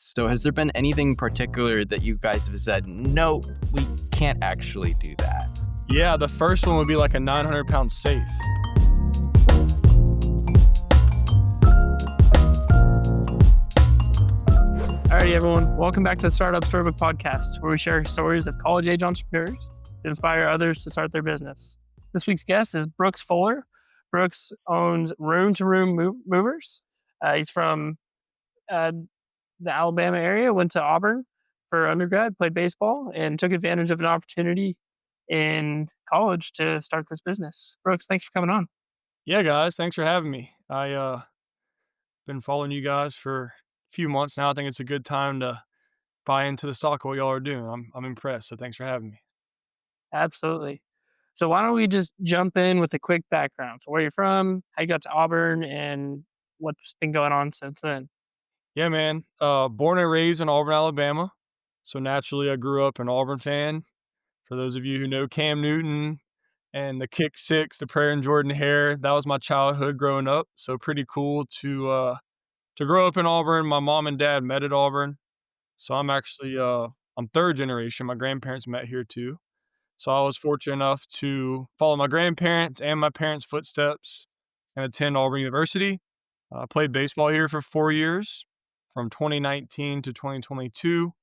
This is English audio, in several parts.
So has there been anything particular that you guys have said, no, we can't actually do that? Yeah, the first one would be like a 900-pound safe. Alrighty, everyone. Welcome back to the Startup Storybook podcast, where we share stories of college-age entrepreneurs to inspire others to start their business. This week's guest is Brooks Fuller. Brooks owns Room to Room Movers. He's from the Alabama area, went to Auburn for undergrad, played baseball, and took advantage of an opportunity in college to start this business. Brooks, thanks for coming on. Yeah, guys, thanks for having me. I been following you guys for a few months now. I think it's a good time to buy into the stock of what y'all are doing. I'm impressed, so thanks for having me. Absolutely. So why don't we just jump in with a quick background? So where you're from, how you got to Auburn, and what's been going on since then. Yeah, man. Born and raised in Auburn, Alabama. So naturally, I grew up an Auburn fan. For those of you who know Cam Newton and the Kick Six, the Prayer and Jordan Hare, that was my childhood growing up. So pretty cool to grow up in Auburn. My mom and dad met at Auburn. So I'm actually I'm third generation. My grandparents met here too. So I was fortunate enough to follow my grandparents and my parents' footsteps and attend Auburn University. I played baseball here for 4 years, from 2019 to 2022.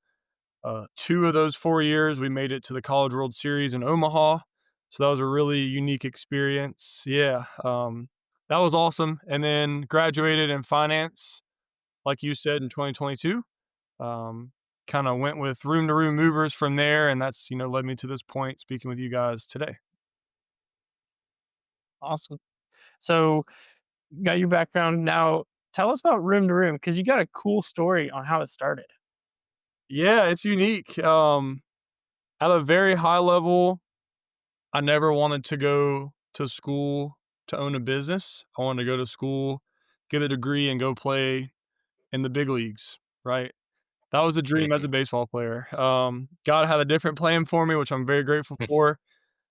2 of those 4 years, we made it to the College World Series in Omaha. So that was a really unique experience. Yeah, that was awesome. And then graduated in finance, like you said, in 2022. Kind of went with Room to Room Movers from there, and that's led me to this point, speaking with you guys today. Awesome. So got your background now. Tell us about Room to Room, because you got a cool story on how it started. Yeah, it's unique. At a very high level, I never wanted to go to school to own a business. I wanted to go to school, get a degree, and go play in the big leagues, right? That was a dream as a baseball player. God had a different plan for me, which I'm very grateful for.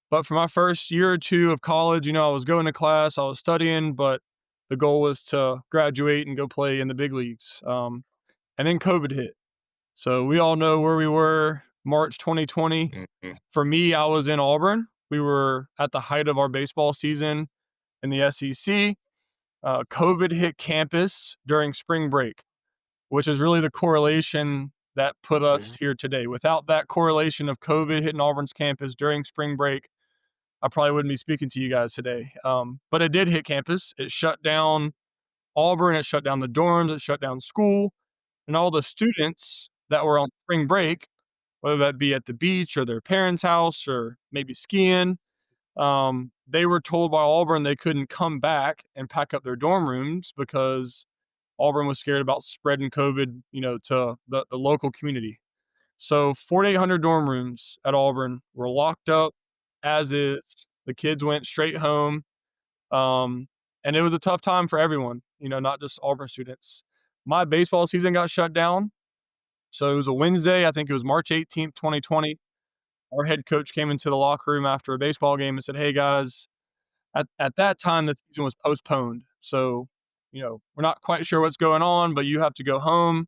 But for my first year or two of college, I was going to class, I was studying, but the goal was to graduate and go play in the big leagues. And then COVID hit. So we all know where we were March 2020. For me, I was in Auburn. We were at the height of our baseball season in the SEC. COVID hit campus during spring break, which is really the correlation that put us here today. Without that correlation of COVID hitting Auburn's campus during spring break, I probably wouldn't be speaking to you guys today. But it did hit campus. It shut down Auburn. It shut down the dorms. It shut down school. And all the students that were on spring break, whether that be at the beach or their parents' house or maybe skiing, they were told by Auburn they couldn't come back and pack up their dorm rooms because Auburn was scared about spreading COVID, to the local community. So 4,800 dorm rooms at Auburn were locked up as is. The kids went straight home. And it was a tough time for everyone, not just Auburn students. My baseball season got shut down. So it was a Wednesday. I think it was March 18th, 2020. Our head coach came into the locker room after a baseball game and said, "Hey, guys," at that time, the season was postponed. So, we're not quite sure what's going on, but you have to go home.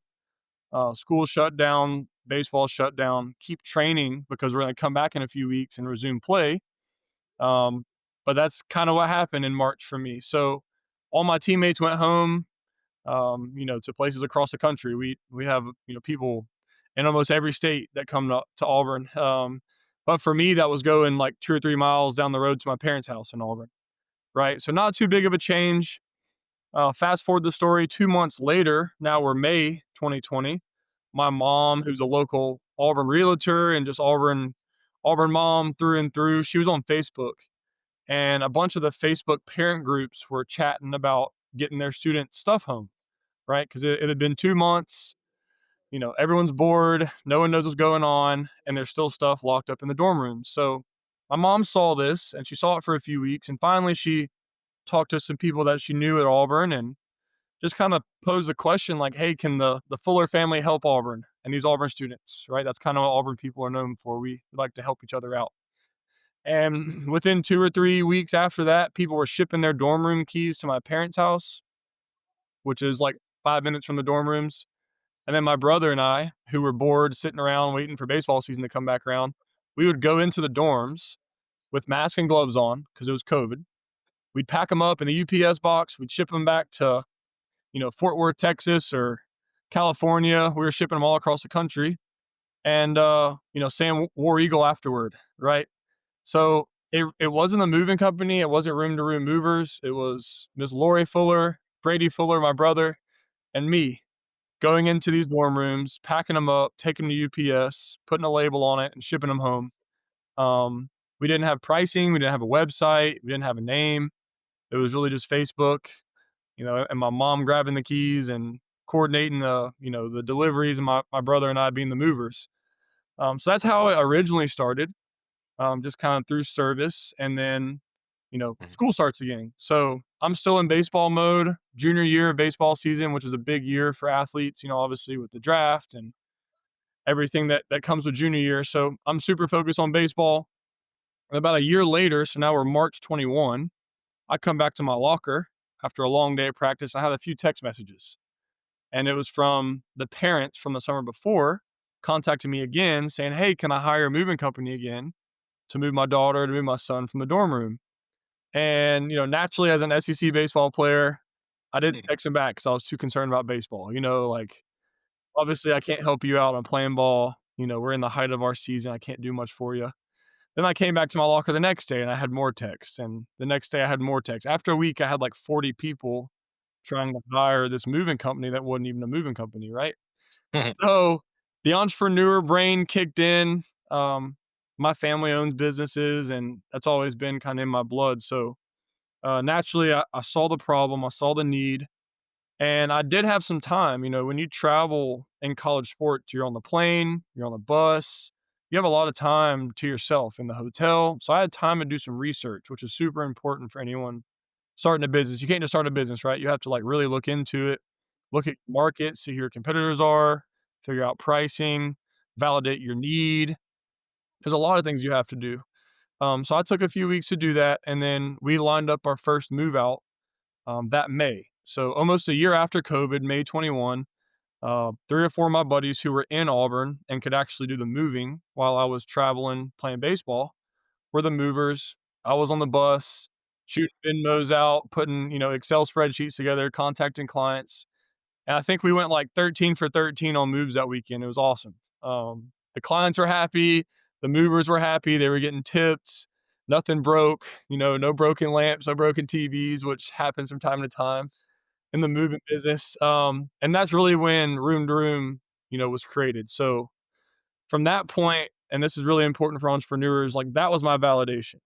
School shut down, baseball shut down, keep training because we're going to come back in a few weeks and resume play. But that's kind of what happened in March for me. So all my teammates went home, to places across the country. We have, people in almost every state that come to Auburn. But for me, that was going like 2 or 3 miles down the road to my parents' house in Auburn, right? So not too big of a change. Fast forward the story 2 months later, now we're May 2020. My mom, who's a local Auburn realtor and just Auburn mom through and through, she was on Facebook. And a bunch of the Facebook parent groups were chatting about getting their students' stuff home, right? Because it had been 2 months. Everyone's bored. No one knows what's going on. And there's still stuff locked up in the dorm rooms. So my mom saw this and she saw it for a few weeks. And finally, she talked to some people that she knew at Auburn and just kind of posed the question like, hey, can the Fuller family help Auburn and these Auburn students, right? That's kind of what Auburn people are known for. We like to help each other out. And within 2 or 3 weeks after that, people were shipping their dorm room keys to my parents' house, which is like 5 minutes from the dorm rooms. And then my brother and I, who were bored sitting around waiting for baseball season to come back around, we would go into the dorms with masks and gloves on because it was COVID. We'd pack them up in the UPS box. We'd ship them back to, Fort Worth, Texas or California. We were shipping them all across the country. And, Sam War Eagle afterward, right? So it wasn't a moving company. It wasn't room to room movers. It was Miss Lori Fuller, Brady Fuller, my brother, and me going into these dorm rooms, packing them up, taking them to UPS, putting a label on it and shipping them home. We didn't have pricing. We didn't have a website. We didn't have a name. It was really just Facebook, and my mom grabbing the keys and coordinating the deliveries, and my brother and I being the movers. So that's how it originally started, just kind of through service. And then, school starts again. So I'm still in baseball mode, junior year of baseball season, which is a big year for athletes, obviously with the draft and everything that comes with junior year. So I'm super focused on baseball. And about a year later, so now we're March 21, I come back to my locker after a long day of practice. I had a few text messages, and it was from the parents from the summer before contacting me again saying, hey, can I hire a moving company again to move my daughter, to move my son from the dorm room? And, naturally as an SEC baseball player, I didn't text him back because I was too concerned about baseball. Obviously I can't help you out on playing ball. We're in the height of our season. I can't do much for you. Then I came back to my locker the next day and I had more texts. And the next day I had more texts. After a week, I had like 40 people trying to hire this moving company that wasn't even a moving company, right? So the entrepreneur brain kicked in. My family owns businesses, and that's always been kind of in my blood. So naturally, I saw the problem, I saw the need, and I did have some time. When you travel in college sports, you're on the plane, you're on the bus, you have a lot of time to yourself in the hotel. So I had time to do some research, which is super important for anyone starting a business. You can't just start a business, right? You have to like really look into it, look at markets, see who your competitors are, figure out pricing, validate your need. There's a lot of things you have to do. So I took a few weeks to do that, and then we lined up our first move out that May. So almost a year after COVID, May 21, 3 or 4 of my buddies who were in Auburn and could actually do the moving while I was traveling playing baseball were the movers. I was on the bus, shooting Venmos out, putting, Excel spreadsheets together, contacting clients. And I think we went like 13 for 13 on moves that weekend. It was awesome. The clients were happy. The movers were happy. They were getting tips. Nothing broke, no broken lamps, no broken TVs, which happens from time to time in the moving business. And that's really when Room to Room, was created. So from that point, and this is really important for entrepreneurs, like that was my validation.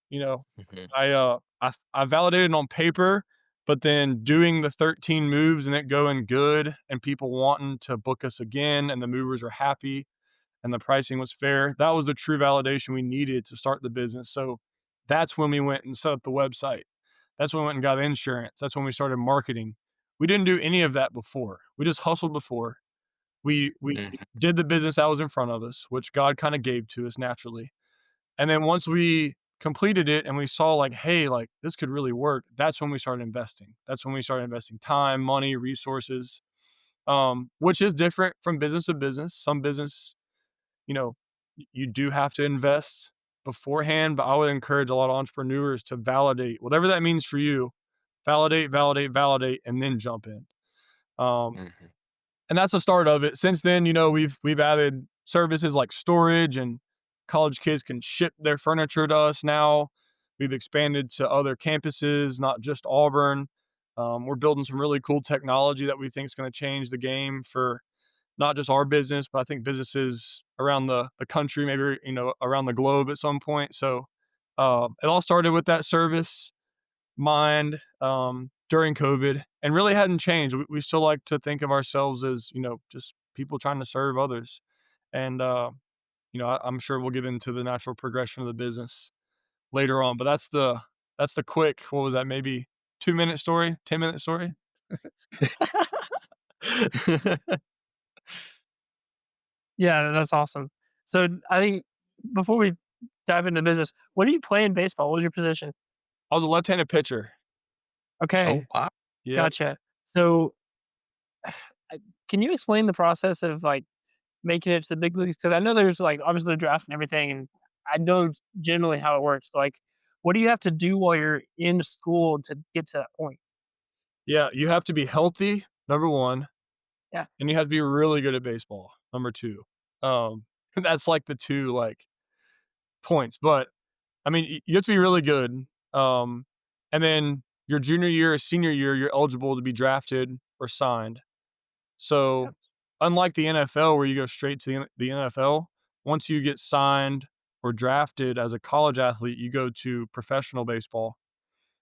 You know, I validated on paper, but then doing the 13 moves and it going good and people wanting to book us again and the movers were happy and the pricing was fair. That was the true validation we needed to start the business. So that's when we went and set up the website. That's when we went and got insurance. That's when we started marketing. We didn't do any of that before. We just hustled before. We did the business that was in front of us, which God kind of gave to us naturally. And then once we completed it and we saw like, hey, like this could really work, that's when we started investing. That's when we started investing time, money, resources, which is different from business to business. Some business, you know, you do have to invest beforehand, but I would encourage a lot of entrepreneurs to validate whatever that means for you. Validate, and then jump in. And that's the start of it. Since then, we've added services like storage, and college kids can ship their furniture to us now. We've expanded to other campuses, not just Auburn. We're building some really cool technology that we think is going to change the game for not just our business, but I think businesses around the country, maybe, around the globe at some point. So it all started with that service mind during COVID and really hadn't changed. We still like to think of ourselves as, just people trying to serve others. And, I'm sure we'll get into the natural progression of the business later on, but that's the quick, what was that? Maybe 2-minute story, 10-minute story. Yeah, that's awesome. So I think before we dive into business, what do you play in baseball? What was your position? I was a left-handed pitcher. Okay, Oh, wow. Yeah. gotcha. So can you explain the process of like making it to the big leagues? Because I know there's like obviously the draft and everything, and I know generally how it works. But like, what do you have to do while you're in school to get to that point? Yeah, you have to be healthy, number 1, Yeah, and you have to be really good at baseball, number 2. That's like the 2, like, points, but, I mean, you have to be really good, and then your junior year or senior year, you're eligible to be drafted or signed. yeah, So, unlike the NFL where you go straight to the NFL, once you get signed or drafted as a college athlete, you go to professional baseball.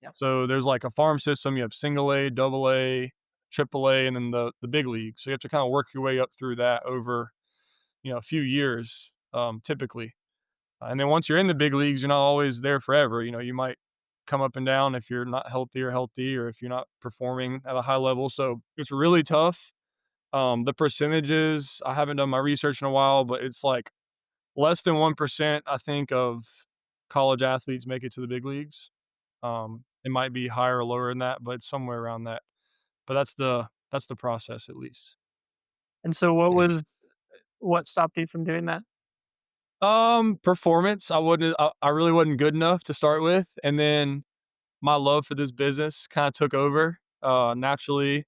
yeah. So there's like a farm system. You have single A, double A, triple A, and then the big league. So you have to kind of work your way up through that over a few years, typically. And then once you're in the big leagues, you're not always there forever. You might come up and down if you're not healthy, or if you're not performing at a high level. So it's really tough. The percentages, I haven't done my research in a while, but it's like less than 1%, I think, of college athletes make it to the big leagues. It might be higher or lower than that, but it's somewhere around that. But that's the process at least. And so, what stopped you from doing that? Performance. I really wasn't good enough to start with, and then my love for this business kind of took over. Naturally,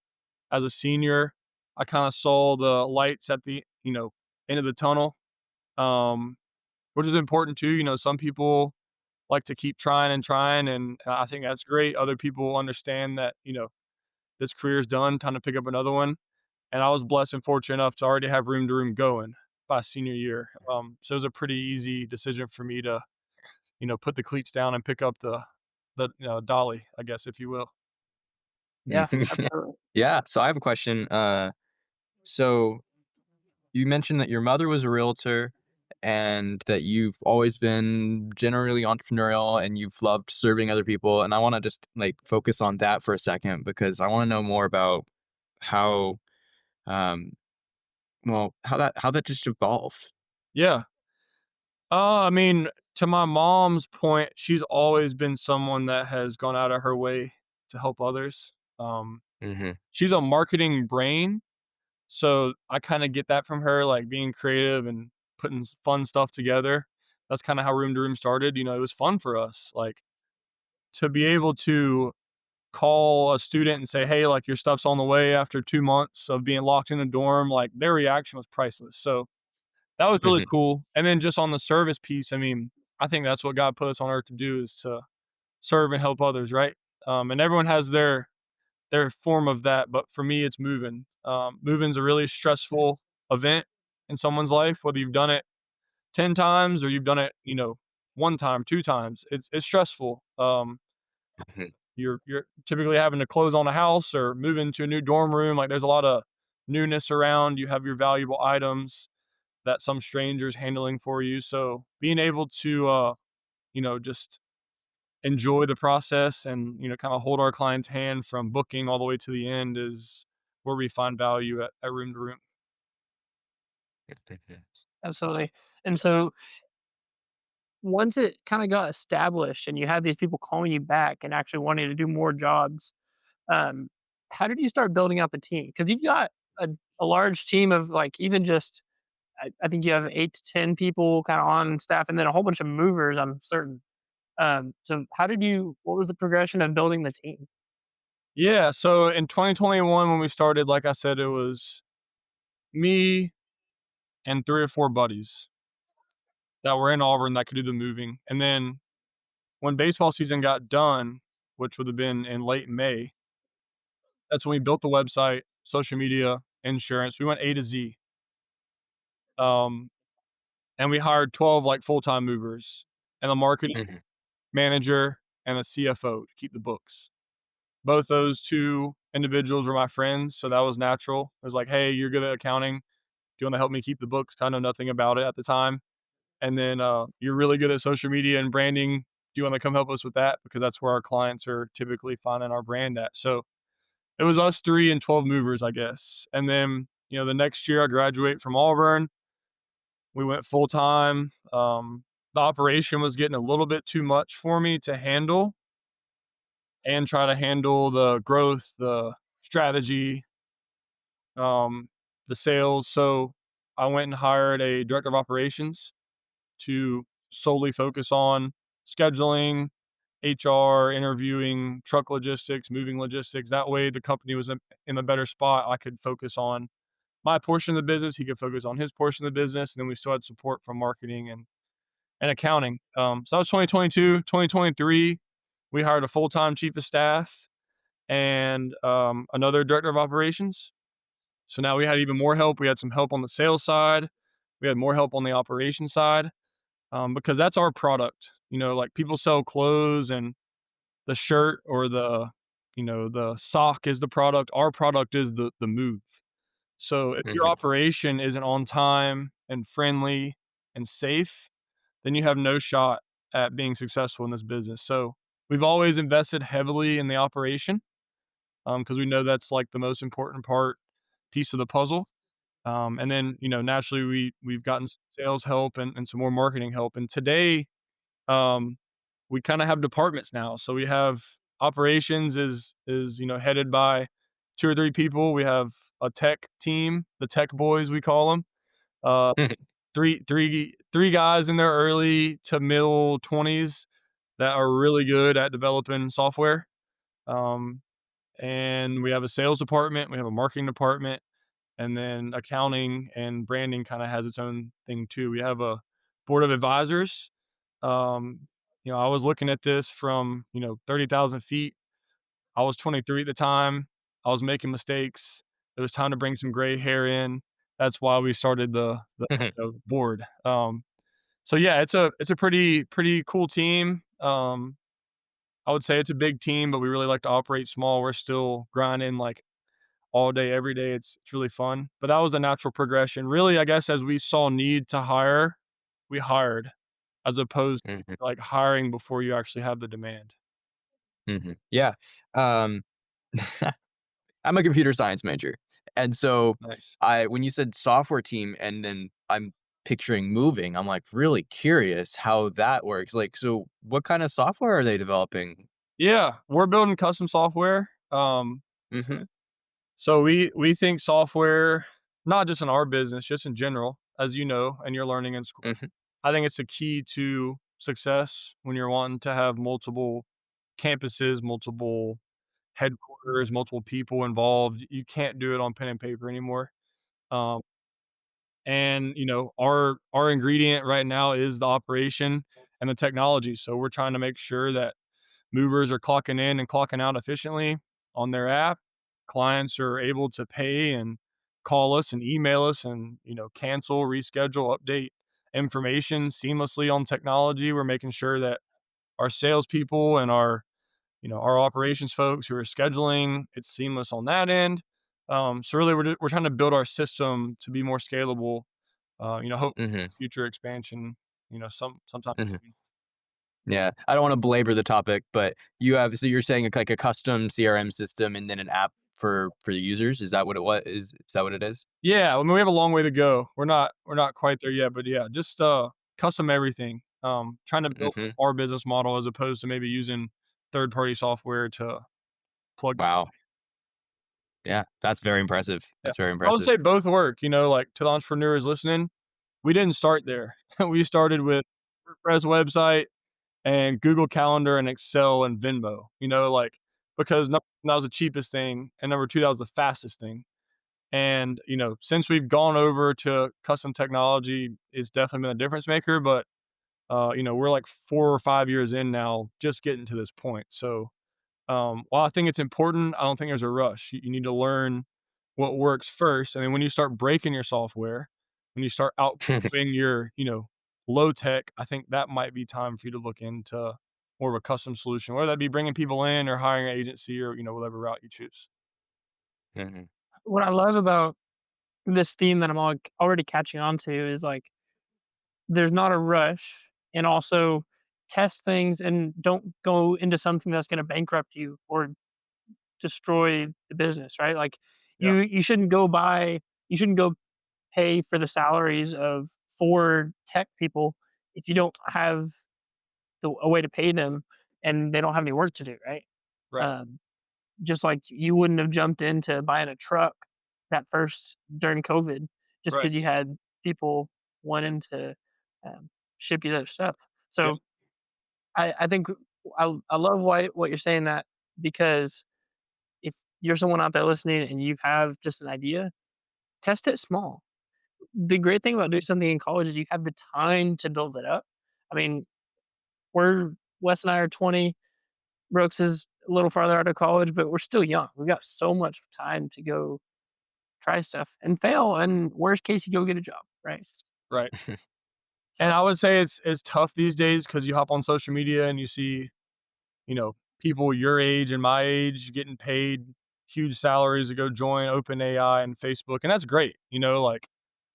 as a senior, I kind of saw the lights at the end of the tunnel, um, which is important too. Some people like to keep trying and trying, and I think that's great. Other people understand that this career's done, time to pick up another one. And I was blessed and fortunate enough to already have room to room going by senior year. So it was a pretty easy decision for me to put the cleats down and pick up the dolly, I guess, if you will. Yeah, absolutely. Yeah. So I have a question. So you mentioned that your mother was a realtor and that you've always been generally entrepreneurial and you've loved serving other people. And I want to just like focus on that for a second because I want to know more about how, um, how that just evolved. Yeah. I mean, to my mom's point, she's always been someone that has gone out of her way to help others. Hmm. She's a marketing brain. So I kind of get that from her, like being creative and putting fun stuff together. That's kind of how Room to Room started. It was fun for us, like to be able to call a student and say, "Hey, like your stuff's on the way," after 2 months of being locked in a dorm. Like their reaction was priceless. So that was really Hmm. cool. And then just on the service piece, I mean, I think that's what God put us on earth to do, is to serve and help others, right? And everyone has their form of that, but for me, it's moving. Moving's a really stressful event in someone's life, whether you've done it 10 times or you've done it, 1 time, 2 times. It's stressful. You're typically having to close on a house or move into a new dorm room. Like there's a lot of newness around. You have your valuable items that some strangers handling for you. So being able to just enjoy the process and kind of hold our client's hand from booking all the way to the end is where we find value at Room to Room. Absolutely. And so, once it kind of got established and you had these people calling you back and actually wanting to do more jobs, um, how did you start building out the team? Because you've got a large team of like even just I think you have 8 to 10 people kind of on staff, and then a whole bunch of movers. I'm certain. So how did you? What was the progression of building the team? Yeah, so in 2021 when we started, like I said, it was me and 3 or 4 buddies that were in Auburn that could do the moving. And then when baseball season got done, which would have been in late May, that's when we built the website, social media, insurance. We went A to Z. Um, and we hired 12 like full-time movers and the marketing Hmm. manager and the CFO to keep the books. Both those 2 individuals were my friends, so that was natural. It was like, "Hey, you're good at accounting. Do you wanna help me keep the books?" I know nothing about it at the time. And then, "You're really good at social media and branding. Do you wanna come help us with that?" Because that's where our clients are typically finding our brand at. So it was us 3 and 12 movers, I guess. And then, the next year I graduate from Auburn. We went full time. The operation was getting a little bit too much for me to handle and try to handle the growth, the strategy. the sales. So I went and hired a director of operations to solely focus on scheduling, HR, interviewing, truck logistics, moving logistics. That way, the company was in a better spot. I could focus on my portion of the business. He could focus on his portion of the business. And then we still had support from marketing and accounting. So that was 2022. 2023, we hired a full time chief of staff and another director of operations. So now we had even more help. We had some help on the sales side. We had more help on the operations side, because that's our product. Like people sell clothes and the shirt or the sock is the product. Our product is the move. So if your Mhm. operation isn't on time and friendly and safe, then you have no shot at being successful in this business. So we've always invested heavily in the operation, because we know that's like the most important piece of the puzzle. And then naturally we've gotten some sales help and some more marketing help. And today, um, we kind of have departments now. So we have operations is headed by two or three people. We have a tech team, the tech boys we call them. Uh, three guys in their early to middle 20s that are really good at developing software. Um, and we have a sales department, we have a marketing department, and then accounting and branding kind of has its own thing too. We have a board of advisors. Um, I was looking at this from 30,000 feet. I was 23 at the time. I was making mistakes. It was time to bring some gray hair in. That's why we started the board. So yeah, it's a pretty cool team. I would say it's a big team, but we really like to operate small. We're still grinding like all day, every day. It's really fun. But that was a natural progression. Really, I guess as we saw need to hire, we hired as opposed to Mhm. like hiring before you actually have the demand. Mhm. Yeah. Um, I'm a computer science major, and so Nice. I when you said software team, and then I'm picturing moving, I'm like really curious how that works. Like, so what kind of software are they developing? Yeah, we're building custom software. Mhm. So we think software, not just in our business, just in general, as you know, and you're learning in school. Mhm. I think it's a key to success when you're wanting to have multiple campuses, multiple headquarters, multiple people involved. You can't do it on pen and paper anymore. Um, and our ingredient right now is the operation and the technology. So we're trying to make sure that movers are clocking in and clocking out efficiently on their app. Clients are able to pay and call us and email us and cancel, reschedule, update information seamlessly on technology. We're making sure that our salespeople and our operations folks who are scheduling, it's seamless on that end. So really, we're trying to build our system to be more scalable. Hope Mhm. future expansion. Sometime. Mhm. Yeah. I don't want to belabor the topic, but so you're saying like a custom CRM system and then an app for the users. Is that what it was? Is that what it is? Yeah, I mean, we have a long way to go. We're not quite there yet, but yeah, just custom everything. Trying to build Mhm. our business model as opposed to maybe using third party software to plug. Wow. Yeah, that's very impressive. Yeah, That's very I would impressive. say both work. Like to the entrepreneurs listening, we didn't start there. We started with WordPress website and Google Calendar and Excel and Venmo. Like because number one, that was the cheapest thing, and number two, that was the fastest thing. And since we've gone over to custom technology, it's definitely been a difference maker. But we're like 4 or 5 years in now, just getting to this point. So while I think it's important, I don't think there's a rush. You need to learn what works first, and then when you start breaking your software, when you start outgrowing your low tech, I think that might be time for you to look into more of a custom solution, whether that be bringing people in or hiring an agency or whatever route you choose. Mhm. What I love about this theme that I'm already catching on to is like there's not a rush, and also test things and don't go into something that's going to bankrupt you or destroy the business, right? Like Yeah. you shouldn't go pay for the salaries of 4 tech people if you don't have a way to pay them and they don't have any work to do, right? Right. Um, just like you wouldn't have jumped into buying a truck that first during COVID, just Right. because you had people wanting to um, ship you their stuff. Yeah. So I think I love what you're saying that because if you're someone out there listening and you have just an idea, test it small. The great thing about doing something in college is you have the time to build it up. I mean, we're Wes and I are 20. Brooks is a little farther out of college, but we're still young. We've got so much time to go try stuff and fail. And worst case, you go get a job, right? Right. And So, I would say it's tough these days because you hop on social media and you see, people your age and my age getting paid huge salaries to go join OpenAI and Facebook, and that's great. Like,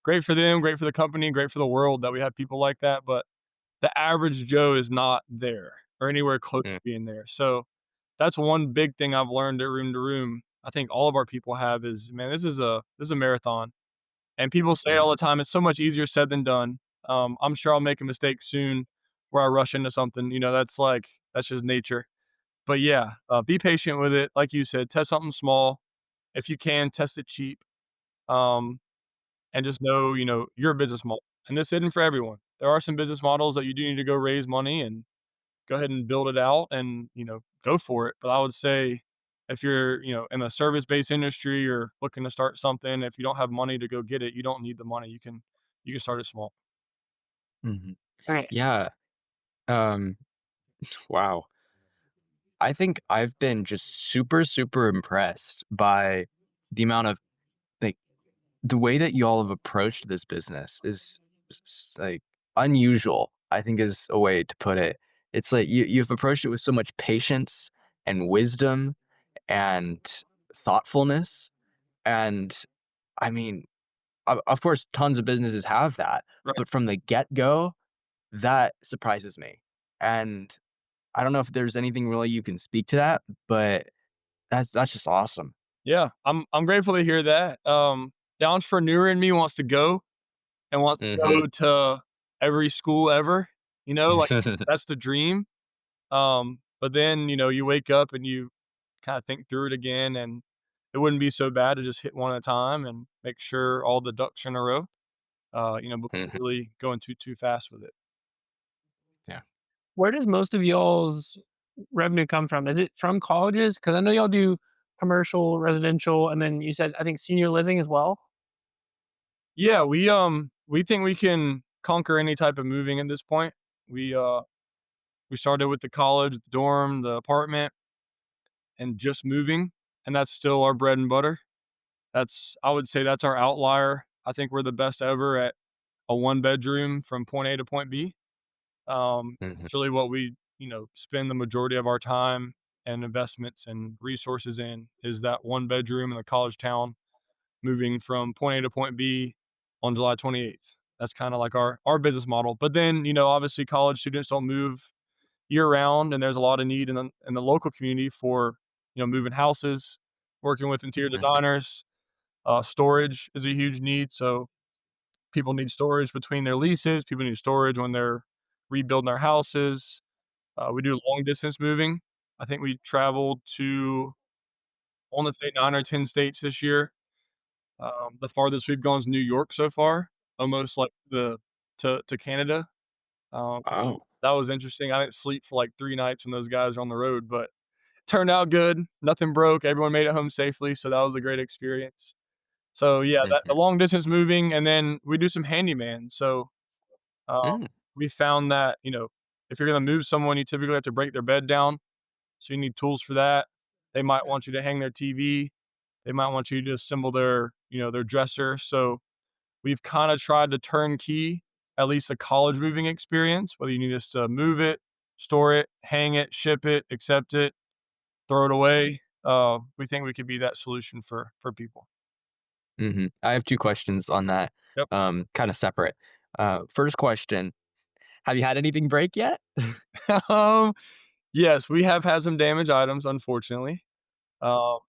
great for them, great for the company, great for the world that we have people like that. But the average Joe is not there or anywhere close to Mm, being there. So that's one big thing I've learned at Room to Room. I think all of our people have is, man, this is a marathon, and people say it all mhm, the time. It's so much easier said than done. I'm sure I'll make a mistake soon where I rush into something. That's just nature. But yeah, be patient with it. Like you said, test something small. If you can, test it cheap. Um, and just know, your business model. And this isn't for everyone. There are some business models that you do need to go raise money and go ahead and build it out and, go for it. But I would say if you're, in the service based industry or looking to start something, if you don't have money to go get it, you don't need the money. You can start it small. mhm. okay. Yeah, um, wow. I think I've been just super, super impressed by the amount of, like, the way that y'all have approached this business is like, unusual, I think is a way to put it. It's like you've approached it with so much patience and wisdom and thoughtfulness, and, I mean, of course, tons of businesses have that, Right. but from the get-go, that surprises me, and I don't know if there's anything really you can speak to that, but that's just awesome. Yeah. I'm grateful to hear that. The entrepreneur in me wants to go and wants to Mhm. go to every school ever, like, that's the dream. But then, you wake up and you kinda think through it again, and it wouldn't be so bad to just hit one at a time and make sure all the ducks are in a row, before Mhm. really going too fast with it. Yeah. Where does most of y'all's revenue come from? Is it from colleges? Because I know y'all do commercial, residential, and then you said I think senior living as well. Yeah, we think we can conquer any type of moving at this point. We started with the college, the dorm, the apartment, and just moving, and that's still our bread and butter. I would say that's our outlier. I think we're the best ever at a one bedroom from point A to point B. Mhm. It's really what we, spend the majority of our time and investments and resources in is that one bedroom in the college town moving from point A to point B on July 28th. That's kind of like our business model. But then, obviously college students don't move year round, and there's a lot of need in the local community for, moving houses, working with interior Mhm. designers. Storage is a huge need. So people need storage between their leases. People need storage when they're rebuilding their houses. We do long distance moving. I think we traveled to, I want to say 9 or 10 states this year. The farthest we've gone is New York so far, almost like the to Canada. Um, Oh. that was interesting. I didn't sleep for like 3 nights when those guys are on the road, but it turned out good. Nothing broke. Everyone made it home safely, so that was a great experience. So yeah, that the Mhm. long distance moving, and then we do some handyman. So Mm. we found that if you're gonna move someone, you typically have to break their bed down, so you need tools for that. They might want you to hang their TV. They might want you to assemble their dresser. So we've kind of tried to turnkey at least a college moving experience, whether you need us to move it, store it, hang it, ship it, accept it, throw it away. We think we could be that solution for people. Mhm. I have 2 questions on that, Yep. kinda separate. First question, have you had anything break yet? um, yes, we have had some damaged items, unfortunately. Um,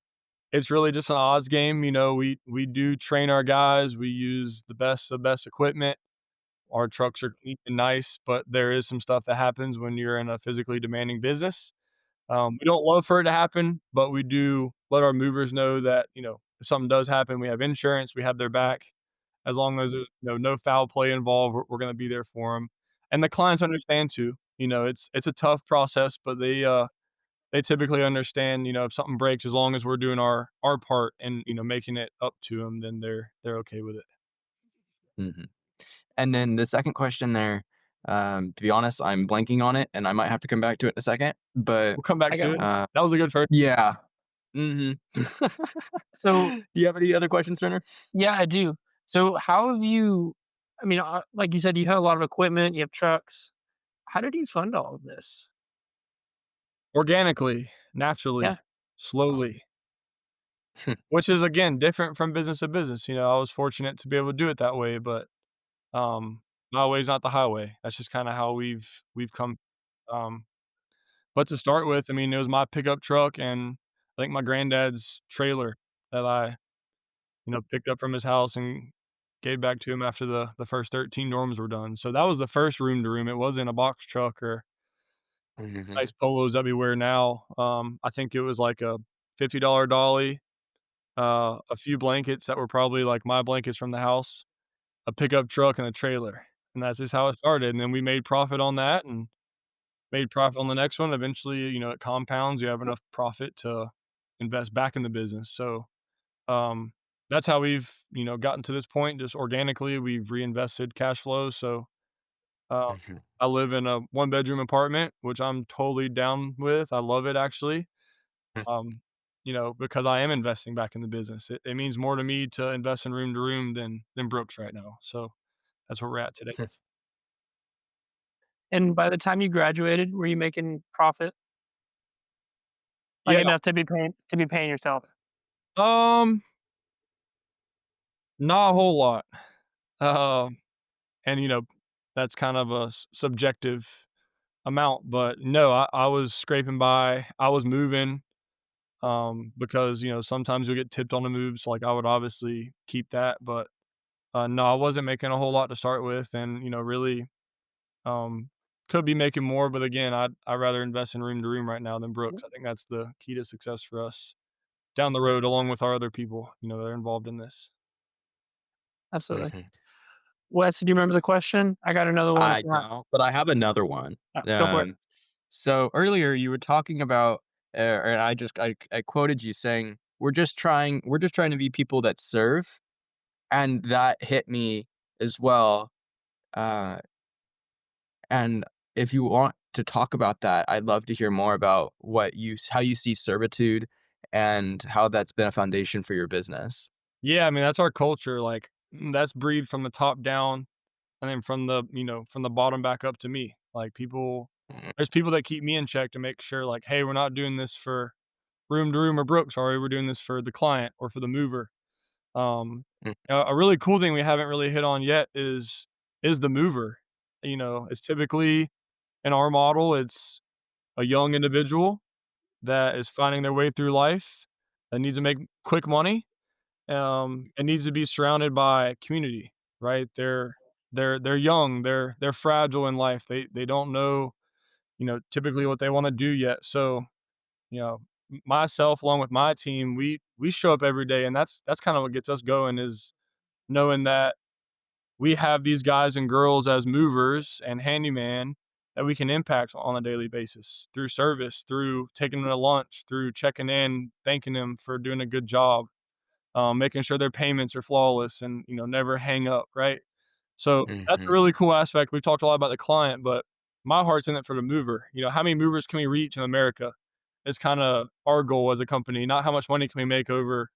it's really just an odds game. We do train our guys. We use the best of best equipment. Our trucks are clean and nice, but there is some stuff that happens when you're in a physically demanding business. We don't love for it to happen, but we do let our movers know that if something does happen, we have insurance, we have their back. As long as there's no foul play involved, we're going to be there for them. And the clients understand too. It's a tough process, but they typically understand. If something breaks, as long as we're doing our part and making it up to them, then they're okay with it. Mhm. And then the second question there, to be honest, I'm blanking on it, and I might have to come back to it in a second, but, We'll come back I got to it. one. uh That was a good first. yeah. Mhm. So, Do you have any other questions, Turner? yeah, I do. So, how have you I mean, like you said, you have a lot of equipment, you have trucks. How did you fund all of this? Organically, Yeah, naturally, slowly, which is again different from business to business. I was fortunate to be able to do it that way, but my way's not the highway. That's just kind of how we've come. Um, but to start with, I mean, it was my pickup truck and I think my granddad's trailer that I picked up from his house and gave back to him after the first 13 dorms were done. So that was the first room to room. It wasn't a box truck or Mhm. nice polos that we wear now. I think it was like a $50 dolly, a few blankets that were probably like my blankets from the house, a pickup truck, and a trailer. And that's just how it started. And then we made profit on that and made profit on the next one. Eventually, it compounds. You have enough profit to invest back in the business. So um, that's how we've gotten to this point. Just organically, we've reinvested cash flows. So uh, Mhm. I live in a one bedroom apartment, which I'm totally down with. I love it actually. Um, because I am investing back in the business. It means more to me to invest in room to room than Brooks right now. So that's where we're at today. and by the time you graduated, were you making profit? Like, Yeah. enough to be paying yourself? Um, not a whole lot. Um, and that's kind of a subjective amount, but no, I was scraping by. I was moving. Because sometimes you'll get tipped on the moves. Like I would obviously keep that, but no, I wasn't making a whole lot to start with, and really um, could be making more. But again, I'd rather invest in room to room right now than Brooks. I think that's the key to success for us down the road, along with our other people that are involved in this. Absolutely. Mhm. Wes, do you remember the question? I got another one if I not. don't, but I have another one. Go for it. Um, so earlier you were talking about, and I quoted you saying, we're just trying to be people that serve," and that hit me as well. Uh, and if you want to talk about that, I'd love to hear more about how you see servitude and how that's been a foundation for your business. Yeah, I mean that's our culture. Like that's breathed from the top down, and then from the bottom back up to me. Like Mhm. there's people that keep me in check to make sure, like, hey, we're not doing this for room to room or Brooks. Sorry, we're doing this for the client or for the mover. Um, a really cool thing we haven't really hit on yet is the mover. It's typically in our model, it's a young individual that is finding their way through life that needs to make quick money. And needs to be surrounded by community, right? They're young, they're fragile in life. They don't know, typically what they want to do yet. So myself along with my team, we show up every day, and that's kind of what gets us going is knowing that we have these guys and girls as movers and handyman that we can impact on a daily basis through service, through taking them to lunch, through checking in, thanking them for doing a good job, making sure their payments are flawless and never hang up, right? So that's a Mhm. really cool aspect. We talked a lot about the client, but my heart's in it for the mover. How many movers can we reach in America? Is kind of our goal as a company, not how much money can we make over,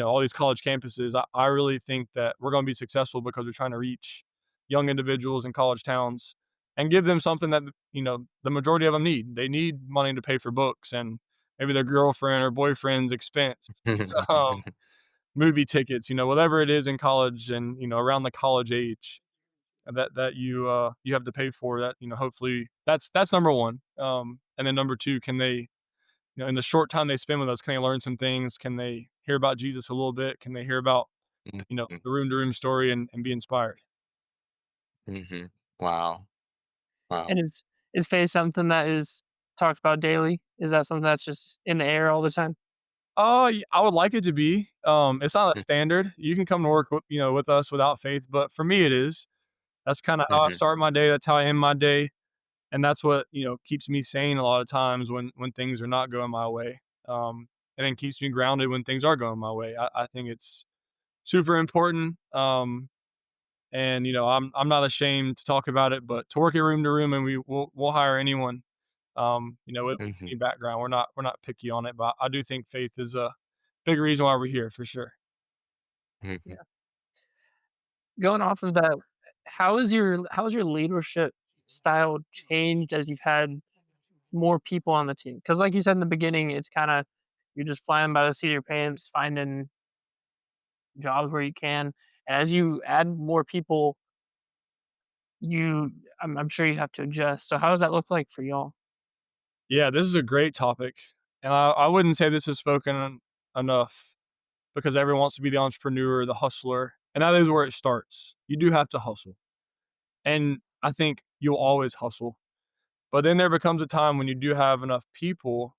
all these college campuses. I really think that we're going to be successful because we're trying to reach young individuals in college towns and give them something that, the majority of them need. They need money to pay for books and maybe their girlfriend or boyfriend's expense, um, movie tickets, whatever it is in college and, around the college age that you have to pay for that, hopefully that's number one. And then number two, can they, in the short time they spend with us, can they learn some things? Can they hear about Jesus a little bit? Can they hear about, Mhm. the room to room story and be inspired? Mhm. Wow. Wow. And is faith something that is talked about daily? Is that something that's just in the air all the time? I would like it to be. It's not a standard. You can come to work with us without faith, but for me, it is. That's kinda how I Mhm, start my day, that's how I end my day, and that's what, keeps me sane a lot of times when things are not going my way, and then keeps me grounded when things are going my way. I think it's super important, and, I'm not ashamed to talk about it, but to work at Room to Room, and we'll hire anyone, with mhm, any background. We're not picky on it, but I do think faith is a big reason why we're here for sure. mhm, Yeah. Going off of that, how has your leadership style changed as you've had more people on the team? Because like you said in the beginning, it's kinda you're just flying by the seat of your pants, finding jobs where you can. And as you add more people, I'm sure you have to adjust. So how does that look like for y'all? Yeah, this is a great topic, and I wouldn't say this is spoken enough because everyone wants to be the entrepreneur, the hustler, and that is where it starts. You do have to hustle, and I think you'll always hustle. But then there becomes a time when you do have enough people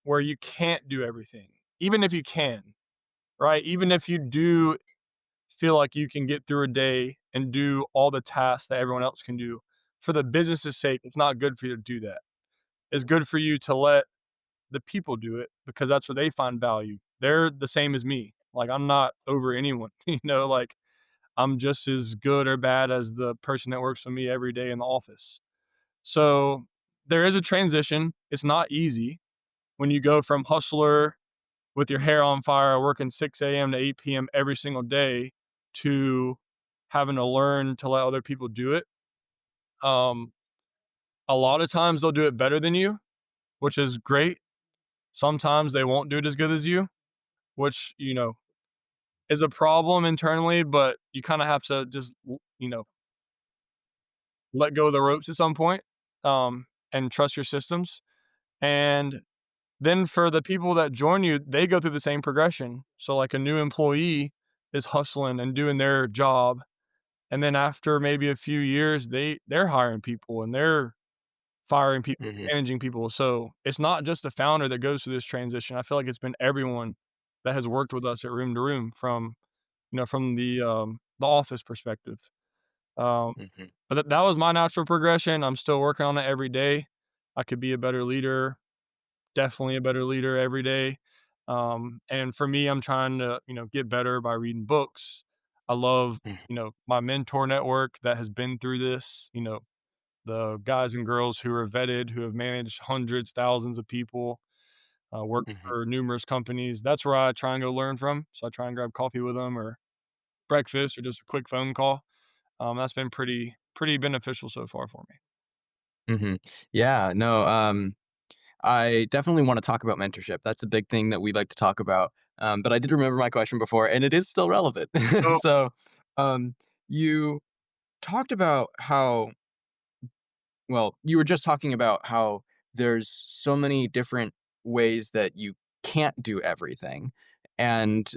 where you can't do everything, even if you can, right? Even if you do feel like you can get through a day and do all the tasks that everyone else can do, for the business's sake, it's not good for you to do that. It's good for you to let the people do it because that's where they find value. They're the same as me. Like I'm not over anyone, like I'm just as good or bad as the person that works with me every day in the office. So there is a transition. It's not easy when you go from hustler with your hair on fire, working 6 a.m. to 8 p.m. every single day to having to learn to let other people do it. Um, a lot of times they'll do it better than you, which is great. Sometimes they won't do it as good as you, which, is a problem internally, but you kind of have to just, let go of the ropes at some point, and trust your systems. And then for the people that join you, they go through the same progression. So like a new employee is hustling and doing their job. And then after maybe a few years, they're hiring people and they're firing people, mhm, managing people. So it's not just the founder that goes through this transition. I feel like it's been everyone that has worked with us at Room to Room from the office perspective. Um, mhm, but that was my natural progression. I'm still working on it every day. I could be a better leader, definitely a better leader every day. And for me, I'm trying to, get better by reading books. I love, mhm, my mentor network that has been through this, the guys and girls who are vetted, who have managed hundreds, thousands of people, worked mhm, for numerous companies. That's where I try and go learn from. So I try and grab coffee with them or breakfast or just a quick phone call. That's been pretty beneficial so far for me. mhm. Yeah, no, I definitely wanna talk about mentorship. That's a big thing that we like to talk about, but I did remember my question before, and it is still relevant. Oh, So, um, you talked about how well, you were just talking about how there's so many different ways that you can't do everything, and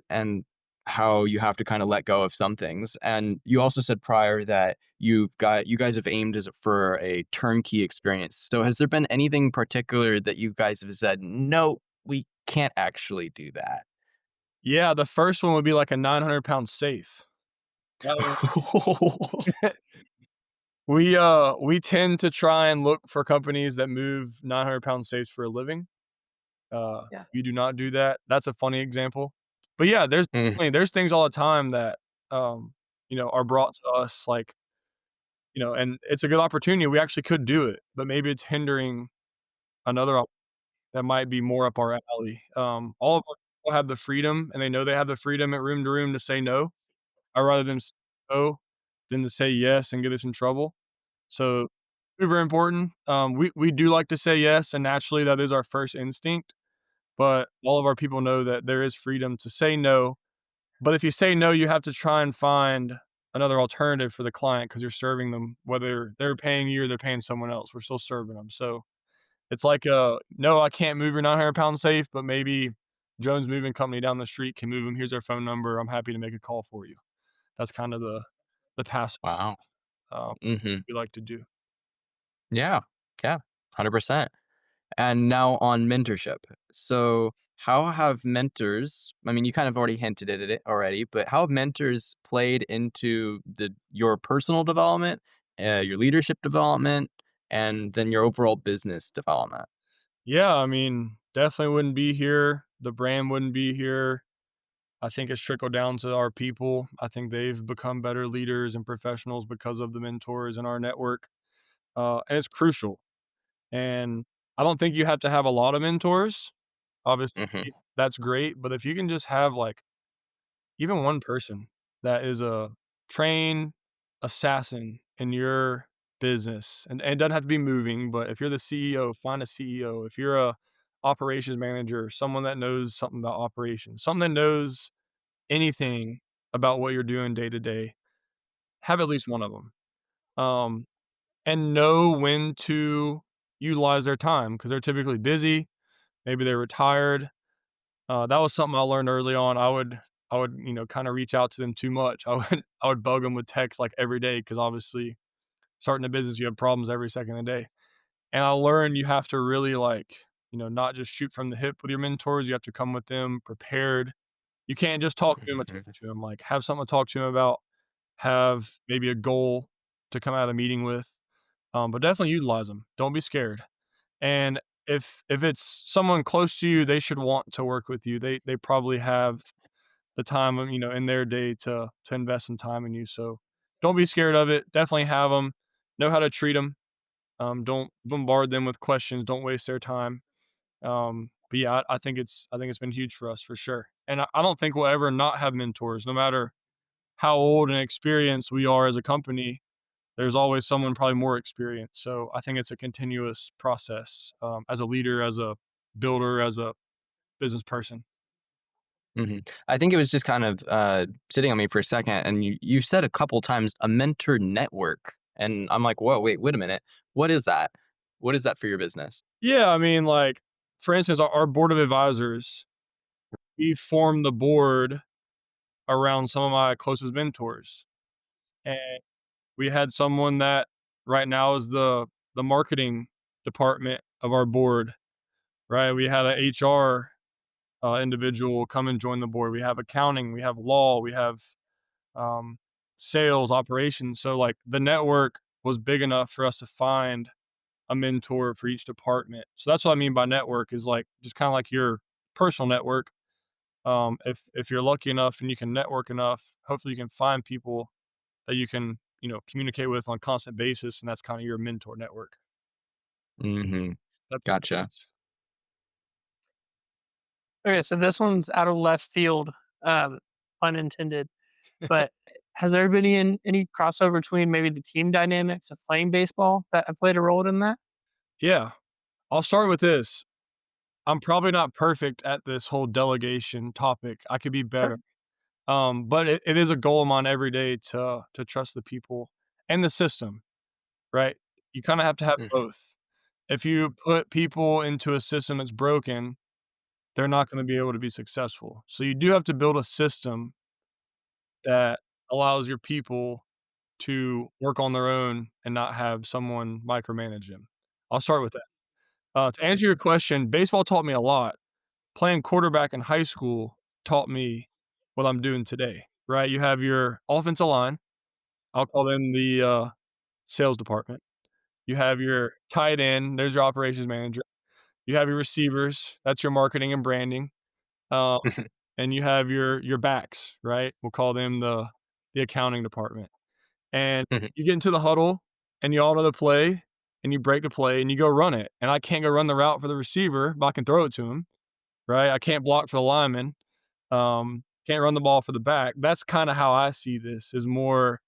how you have to kinda let go of some things, and you also said prior that you guys have aimed as for a turnkey experience. So has there been anything particular that you guys have said, "No, we can't actually do that?" yeah, the first one would be like a 900-pound safe. Um, we tend to try and look for companies that move 900-pound safes for a living. Yeah. We do not do that. That's a funny example. But yeah, Mm, there's things all the time that, are brought to us, like, and it's a good opportunity. We actually could do it, but maybe it's hindering another that might be more up our alley. All of us people have the freedom, and they know they have the freedom at Room to Room to say no. I'd rather them say no than to say yes and get us in trouble. So, super important. We do like to say yes, and naturally, that is our first instinct, but all of our people know that there is freedom to say no. But if you say no, you have to try and find another alternative for the client because 'cause you're serving them, whether they're paying you or they're paying someone else, we're still serving them. So it's like, "No, I can't move your 900-pound safe, but maybe Jones Moving Company down the street can move them. Here's their phone number. I'm happy to make a call for you." That's kind of the pass, wow. um, Mhm. we like to do. Yeah. Yeah, 100%. And now on mentorship. So, how have mentors, I mean, you kind of already hinted at it already, but how have mentors played into your personal development, your leadership development, and then your overall business development? Yeah, I mean, definitely wouldn't be here. The brand wouldn't be here. I think it's trickled down to our people. I think they've become better leaders and professionals because of the mentors in our network. And it's crucial. And I don't think you have to have a lot of mentors. Obviously, Mhm, that's great. But if you can just have like even one person that is a trained assassin in your business, and it doesn't have to be moving, but if you're the CEO, find a CEO. If you're a operations manager, someone that knows something about operations, someone that knows anything about what you're doing day to day, have at least one of them. Um, and know when to utilize their time because they're typically busy. Maybe they're retired. That was something I learned early on. I would, kind of reach out to them too much. I would bug them with texts like every day because obviously starting a business, you have problems every second of the day. And I learned you have to really like, not just shoot from the hip with your mentors. You have to come with them prepared. You can't just talk to them and talk mhm, to them. Like have something to talk to them about. Have maybe a goal to come out of the meeting with. But definitely utilize them. Don't be scared. And if it's someone close to you, they should want to work with you. They probably have the time, in their day to invest some time in you. So don't be scared of it. Definitely have them. Know how to treat them. Don't bombard them with questions. Don't waste their time. But yeah, I think it's been huge for us for sure. And I don't think we'll ever not have mentors, no matter how old and experienced we are as a company. There's always someone probably more experienced. So I think it's a continuous process as a leader, as a builder, as a business person. mhm. I think it was just kind of, sitting on me for a second, and you said a couple times, "A mentor network," and I'm like, "Whoa, wait a minute. What is that? What is that for your business?" Yeah, I mean, like for instance, our board of advisors, we formed the board around some of my closest mentors, and we had someone that right now is the marketing department of our board. Right, we had a HR individual come and join the board. We have accounting, we have law, we have um, sales, operations. So like the network was big enough for us to find a mentor for each department. So that's what I mean by network is like just kind of like your personal network. If you're lucky enough and you can network enough, hopefully you can find people that you can communicate with on a constant basis, and that's kind of your mentor network. Mhm. That makes Gotcha. sense. Okay, so this one's out of left field, um, pun intended. But has there been any crossover between maybe the team dynamics of playing baseball that have played a role in that? Yeah, I'll start with this. I'm probably not perfect at this whole delegation topic. I could be Sure. better. But it is a goal of mine every day to trust the people and the system, right? You kind of have to have Mhm, both. If you put people into a system that's broken, they're not going to be able to be successful. So you do have to build a system that allows your people to work on their own and not have someone micromanage them. I'll start with that. To answer your question, baseball taught me a lot. Playing quarterback in high school taught me what I'm doing today, right? You have your offensive line. I'll call them the sales department. You have your tight end. There's your operations manager. You have your receivers. That's your marketing and branding. Um, mhm, and you have your backs, right? We'll call them the accounting department. And mhm, you get into the huddle, and you all know the play, and you break the play, and you go run it. And I can't go run the route for the receiver, but I can throw it to him, right? I can't block for the lineman. Can't run the ball for the back. That's kind of how I see this is more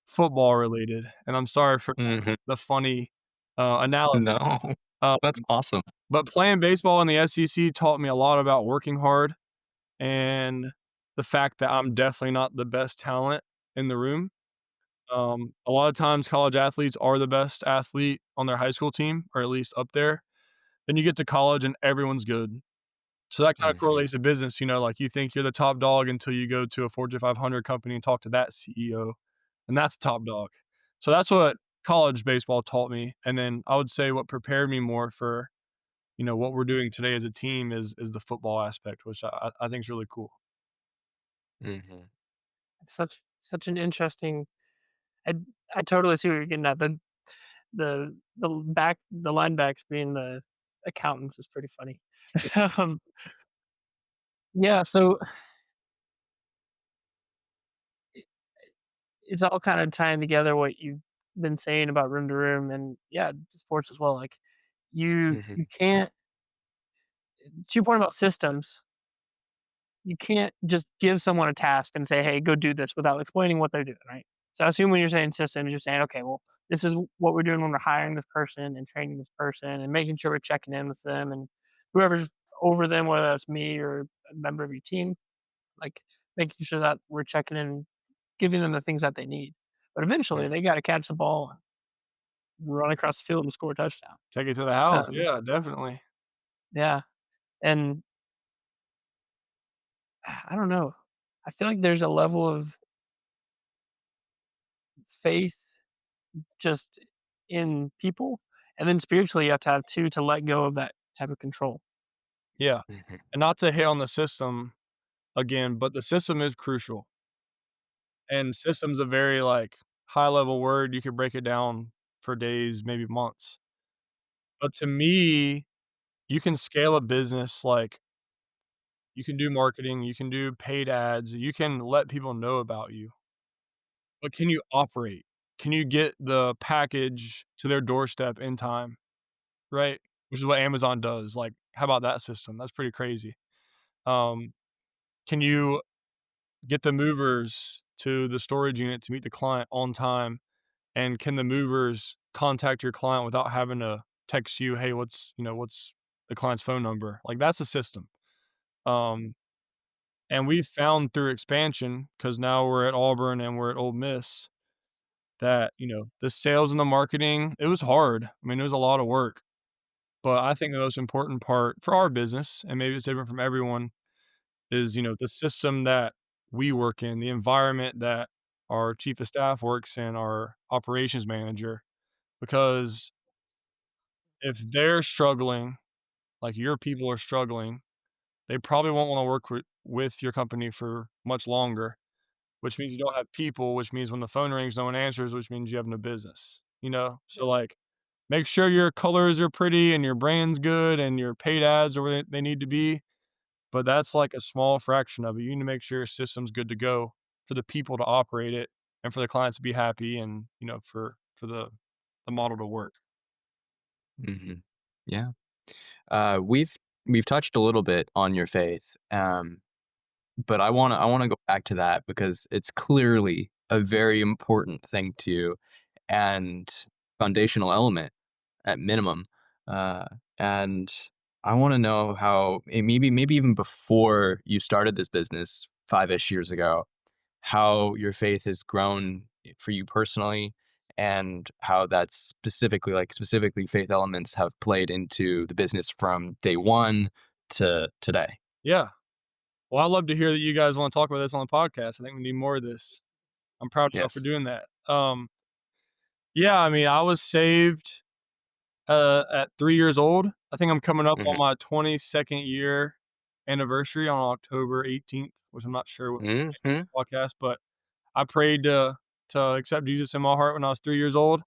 football related. And I'm sorry for mhm. the funny analogy. No, Um, that's awesome. but playing baseball in the SEC taught me a lot about working hard and the fact that I'm definitely not the best talent in the room. A lot of times, college athletes are the best athlete on their high school team, or at least up there. Then you get to college and everyone's good. So that kind of Mhm, correlates to business, like you think you're the top dog until you go to a Fortune 500 company and talk to that CEO, and that's top dog. So that's what college baseball taught me. And then I would say what prepared me more for what we're doing today as a team is the football aspect, which I think is really cool. Mhm. It's such an interesting. I I totally see what you're getting at. The line backs being the accountants is pretty funny. um, yeah, so it's all kind of tying together what you've been saying about room to room, and yeah, sports as well. Like Mhm. you can't, to your point about systems, you can't just give someone a task and say, "Hey, go do this," without explaining what they're doing, right? So I assume when you're saying systems, you're saying, "Okay, well, this is what we're doing when we're hiring this person and training this person and making sure we're checking in with them and whoever's over them, whether that's me or a member of your team, like making sure that we're checking in, giving them the things that they need." But eventually, Mhm. they got to catch the ball and run across the field and score a touchdown. Take it to the house. Um, Yeah, definitely. yeah, and I don't know. I feel like there's a level of faith just in people, and then spiritually, you have to have 2 to let go of that type of control. Yeah. Mhm. And not to hit on the system again, but the system is crucial. And system's a very, like, high level word. You could break it down for days, maybe months. But to me, you can scale a business, like, you can do marketing, you can do paid ads, you can let people know about you. But can you operate? Can you get the package to their doorstep in time, right? Which is what Amazon does. Like, how about that system? That's pretty crazy. Um, can you get the movers to the storage unit to meet the client on time? And can the movers contact your client without having to text you, "Hey, what's the client's phone number?" Like, that's a system. Um, and we've found through expansion, because now we're at Auburn and we're at Ole Miss, that, the sales and the marketing, it was hard. I mean, it was a lot of work. But I think the most important part for our business, and maybe it's different from everyone, is, the system that we work in, the environment that our chief of staff works in, our operations manager. Because if they're struggling, like your people are struggling, they probably won't wanna work with your company for much longer, which means you don't have people, which means when the phone rings, no one answers, which means you have no business, you know? So, like, make sure your colors are pretty and your brand's good and your paid ads are where they need to be, but that's like a small fraction of it. You need to make sure your system's good to go for the people to operate it and for the clients to be happy and, for the model to work. Mhm. Yeah. We've touched a little bit on your faith, but I wanna go back to that because it's clearly a very important thing to you and foundational element at minimum. Uh, and I wanna know how maybe even before you started this business 5-ish years ago, how your faith has grown for you personally and how that's specifically faith elements have played into the business from day one to today. Yeah. Well, I love to hear that you guys wanna talk about this on the podcast. I think we need more of this. I'm proud of y'all for Yes. doing that. Yeah, I mean, I was saved, at 3 years old. I think I'm coming up on Mhm. my 22nd year anniversary on October 18th, which I'm not sure what Mhm. podcast, but I prayed to accept Jesus in my heart when I was 3 years old.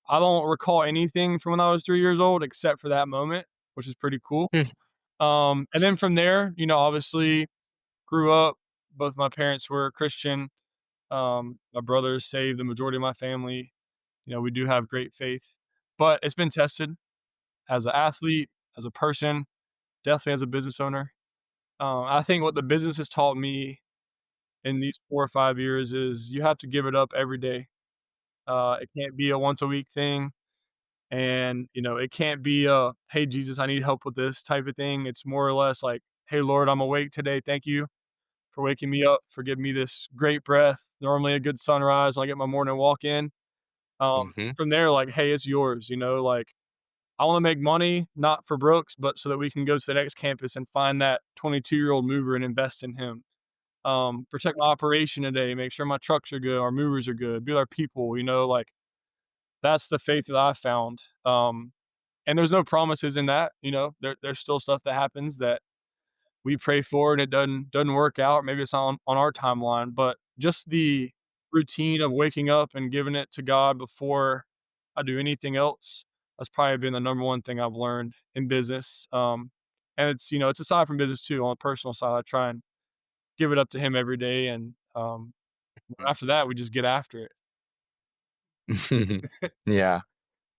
I don't recall anything from when I was 3 years old except for that moment, which is pretty cool. Hmm. And then from there, obviously grew up, both my parents were Christian. My brothers saved, the majority of my family. We do have great faith, but it's been tested as an athlete, as a person, definitely as a business owner. I think what the business has taught me in these 4 or 5 years is you have to give it up every day. It can't be a once a week thing. And, it can't be a, "Hey, Jesus, I need help with this" type of thing. It's more or less like, "Hey, Lord, I'm awake today. Thank you for waking me up, for giving me this great breath. Normally a good sunrise when I get my morning walk in." Mhm. From there, like, "Hey, it's yours." Like, I wanna make money, not for Brooks, but so that we can go to the next campus and find that 22-year-old mover and invest in him. Protect my operation today, make sure my trucks are good, our movers are good, be our people, like, that's the faith that I found. And there's no promises in that, there's still stuff that happens that we pray for and it doesn't work out. Maybe it's not on our timeline, but just the routine of waking up and giving it to God before I do anything else. That's probably been the number one thing I've learned in business. And it's aside from business too. On the personal side, I try and give it up to Him every day, and after that, we just get after it. Yeah.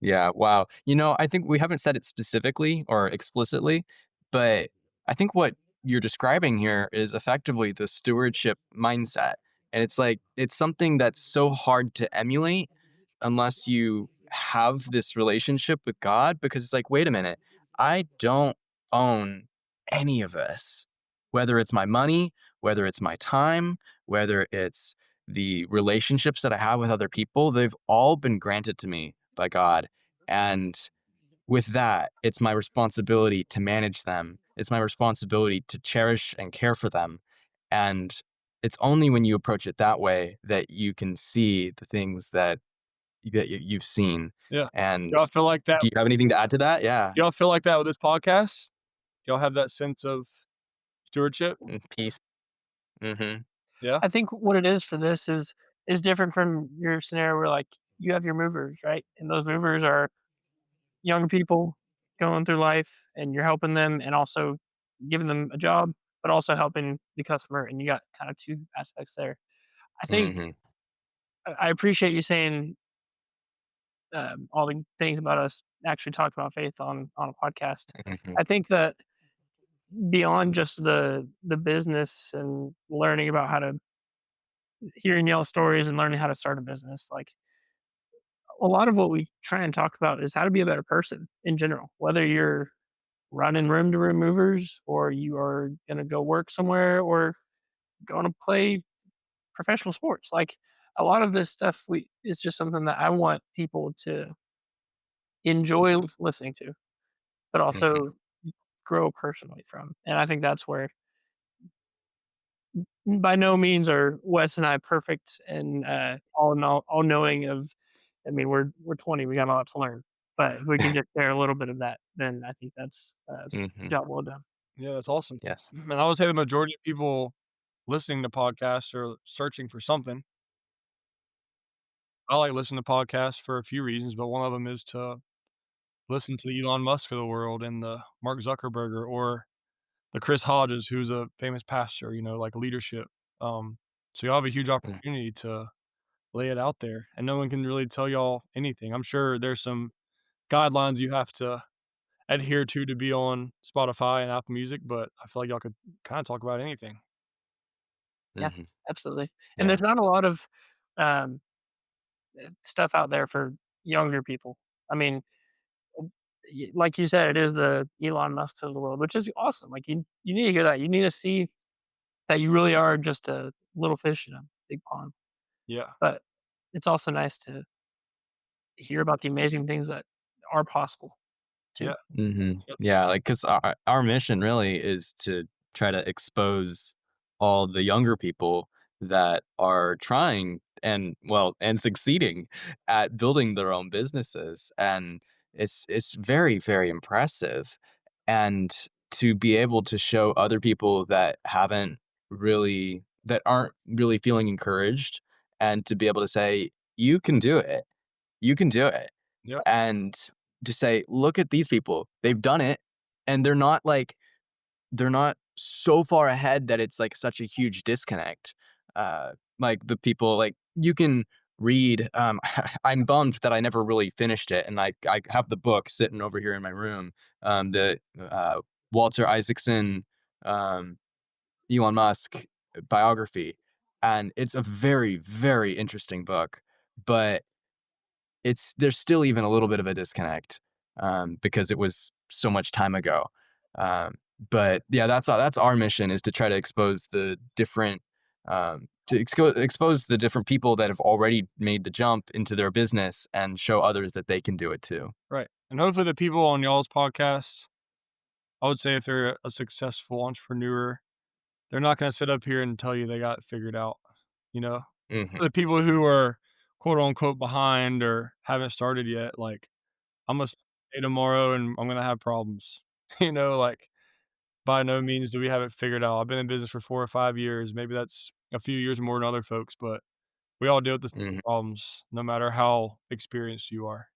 Yeah, wow. You know, I think we haven't said it specifically or explicitly, but I think what you're describing here is effectively the stewardship mindset. And it's like, it's something that's so hard to emulate unless you have this relationship with God, because it's like, wait a minute, I don't own any of this, whether it's my money, whether it's my time, whether it's the relationships that I have with other people, they've all been granted to me by God. And with that, it's my responsibility to manage them. It's my responsibility to cherish and care for them. And it's only when you approach it that way that you can see the things that you've seen. Yeah. And Y'all feel like that? do you have anything to add to that? Yeah. Y'all feel like that with this podcast? Y'all have that sense of stewardship? Peace. Mm-hmm. Yeah. I think what it is for this is different from your scenario where like you have your movers, right? And those movers are young people going through life and you're helping them and also giving them a job, but also helping the customer. And you got kind of two aspects there. I think Mm-hmm. I appreciate you saying all the things about us actually talked about faith on a podcast. Mm-hmm. I think that beyond just the business and learning about how to hearing y'all stories and learning how to start a business, like a lot of what we try and talk about is how to be a better person in general, whether you're running room to room movers or you are going to go work somewhere or going to play professional sports. Like a lot of this stuff we is just something that I want people to enjoy listening to, but Mm-hmm. also grow personally from. And I think that's where by no means are Wes and I perfect and all knowing of. I mean, we're 20, we got a lot to learn, but if we can just share a little bit of that, then I think that's Mm-hmm. job well done. Yeah, that's awesome. Yes. And I would say the majority of people listening to podcasts are searching for something. I like listening to podcasts for a few reasons, but one of them is to listen to the Elon Musk of the world and the Mark Zuckerberg or the Chris Hodges, who's a famous pastor, like leadership. So y'all have a huge opportunity to lay it out there, and no one can really tell y'all anything. I'm sure there's some guidelines you have to adhere to be on Spotify and Apple Music, but I feel like y'all could kinda talk about anything. Yeah, Mm-hmm. absolutely. And Yeah. there's not a lot of um, stuff out there for younger people. I mean, like you said, it is the Elon Musk of the world, which is awesome. Like you need to hear that. You need to see that you really are just a little fish in a big pond. Yeah. But it's also nice to hear about the amazing things that are possible too. Yeah. Mhm. Yep. Yeah, like, 'cause our mission really is to try to expose all the younger people that are trying and, well, and succeeding at building their own businesses, and it's very, very impressive, and to be able to show other people that aren't really feeling encouraged, and to be able to say, "You can do it. You can do it." Yep. And to say, "Look at these people. They've done it, and they're not so far ahead that it's, like, such a huge disconnect." Like, the people like, you can read, I'm bummed that I never really finished it, and I have the book sitting over here in my room, the, Walter Isaacson, um, Elon Musk biography, and it's a very, very interesting book, but there's still even a little bit of a disconnect, because it was so much time ago. But yeah, that's our mission, is to try to expose the different expose the different people that have already made the jump into their business and show others that they can do it too. Right. And hopefully the people on y'all's podcasts, I would say if they're a successful entrepreneur, they're not gonna sit up here and tell you they got it figured out, you know? Hmm. The people who are quote unquote behind or haven't started yet, like I'm gonna day tomorrow and I'm gonna have problems. Like, by no means do we have it figured out. I've been in business for 4 or 5 years. Maybe that's a few years more than other folks, but we all deal with the same Mhm, problems no matter how experienced you are.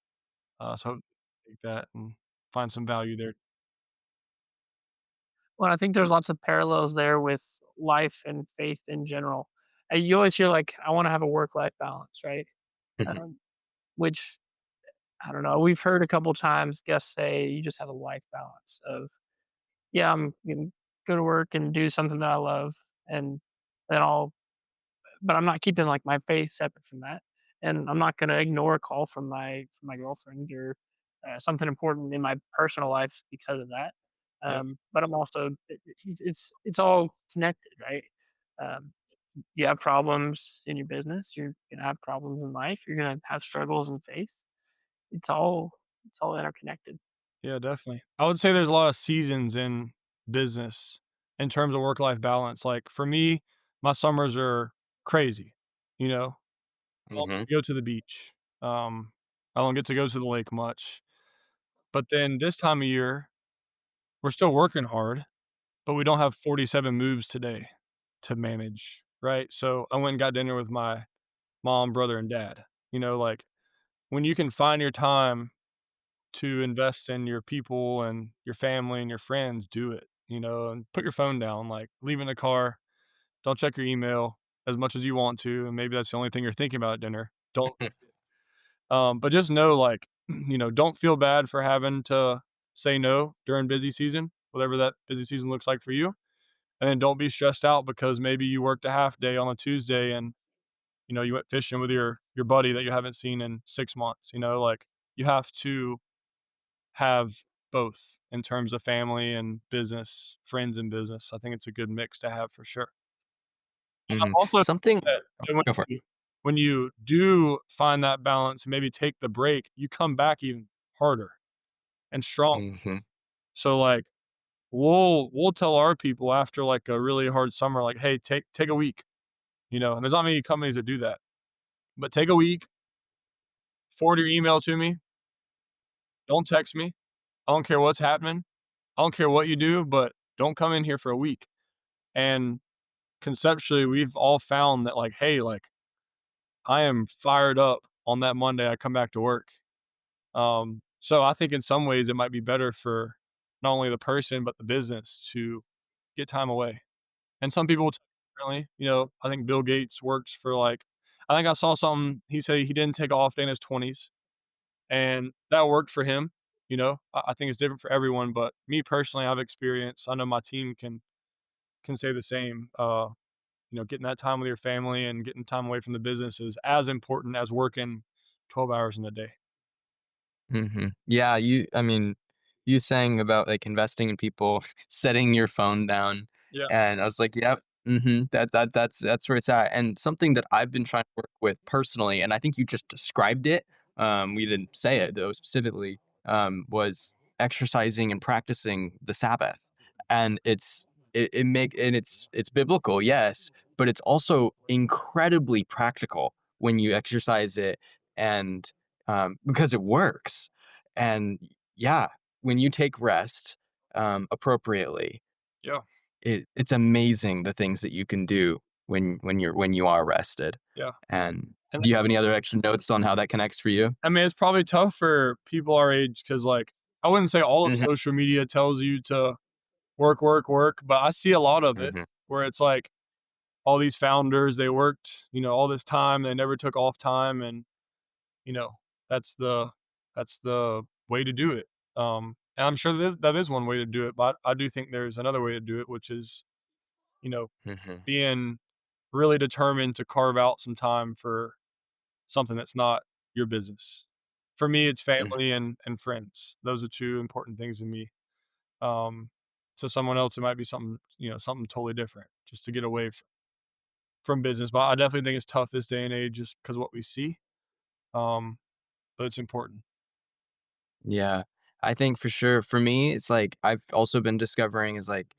So hope take that and find some value there. Well, I think there's lots of parallels there with life and faith in general. You always hear like, "I wanna have a work-life balance," right? mhm, Which I don't know, we've heard a couple times guests say you just have a life balance of, "Yeah, I'm gonna go to work and do something that I love, and then I'll but I'm not keeping, like, my faith separate from that, and I'm not gonna ignore a call from my girlfriend or, something important in my personal life because of that." Yeah. But I'm also it's all connected, right? Um, you have problems in your business, you're gonna have problems in life, you're gonna have struggles in faith. It's all it's all interconnected. Yeah, definitely. I would say there's a lot of seasons in business in terms of work-life balance. Like, for me, my summers are crazy, you know? I don't mhm, get to go to the beach. I don't get to go to the lake much. But then this time of year, we're still working hard, but we don't have 47 moves today to manage, right? So I went and got dinner with my mom, brother, and dad. Like, when you can find your time to invest in your people and your family and your friends, do it, and put your phone down, like, leave it in the car. Don't check your email as much as you want to, and maybe that's the only thing you're thinking about at dinner. Don't but just know, like, don't feel bad for having to say no during busy season, whatever that busy season looks like for you. And then don't be stressed out because maybe you worked a half day on a Tuesday and, you went fishing with your buddy that you haven't seen in 6 months, like, you have to have both in terms of family and business, friends and business. I think it's a good mix to have for sure. And mhm. I also think Something oh, that go for it. when you do find that balance and maybe take the break, you come back even harder and strong. Mhm, So, like, we'll tell our people after, like, a really hard summer, like, "Hey, take a week," and there's not many companies that do that, but take a week, forward your email to me, don't text me. I don't care what's happening. I don't care what you do, but don't come in here for a week. And conceptually, we've all found that, like, hey, like, I am fired up on that Monday I come back to work. So I think in some ways it might be better for not only the person but the business to get time away. And some people take it differently. I think Bill Gates works for, like, I think I saw something he said he didn't take off day in his 20s and that worked for him. I think it's different for everyone, but me personally, I've experienced, I know my team can say the same. Getting that time with your family and getting time away from the business is as important as working 12 hours in a day. mhm. Yeah, I mean, you saying about, like, investing in people, setting your phone down, Yeah, and I was like, "Yep, mhm, that's where it's at," and something that I've been trying to work with personally, and I think you just described it, we didn't say it, though, specifically, was exercising and practicing the Sabbath, and it's biblical, yes, but it's also incredibly practical when you exercise it and, because it works, and yeah, when you take rest, appropriately, yeah, it's amazing the things that you can do when you are rested. yeah. And And do you have any other extra notes on how that connects for you? I mean, it's probably tough for people our age because, like, I wouldn't say all of Mhm, social media tells you to work, work, work, but I see a lot of it mhm, where it's like all these founders, they worked, all this time, they never took off time, and you know, that's the way to do it. And I'm sure that is one way to do it, but I do think there's another way to do it, which is, you know, mhm, being really determined to carve out some time for something that's not your business. For me, it's mhm, family and friends. Those are two important things to me. Um, to someone else, it might be something totally different, just to get away from business. But I definitely think it's tough this day and age, just because of what we see. Um, but it's important. yeah. I think for sure, for me, it's like I've also been discovering is like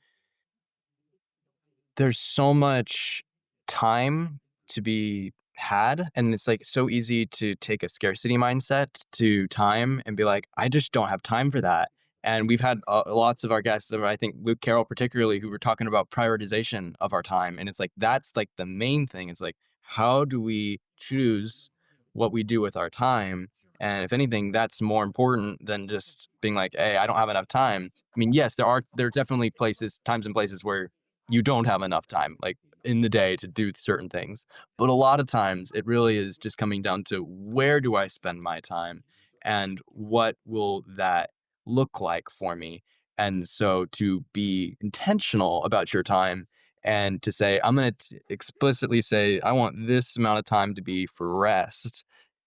there's so much time to be had, and it's, like, so easy to take a scarcity mindset to time and be like, "I just don't have time for that." And we've had, lots of our guests, I think Luke Carroll particularly, who were talking about prioritization of our time, and it's like, that's, like, the main thing. It's like, how do we choose what we do with our time? And if anything, that's more important than just being like, "Hey, I don't have enough time." I mean, yes, there are definitely times and places where you don't have enough time, like, in the day to do certain things. But a lot of times it really is just coming down to where do I spend my time and what will that look like for me? And so to be intentional about your time and to say, I'm going to explicitly say, I want this amount of time to be for rest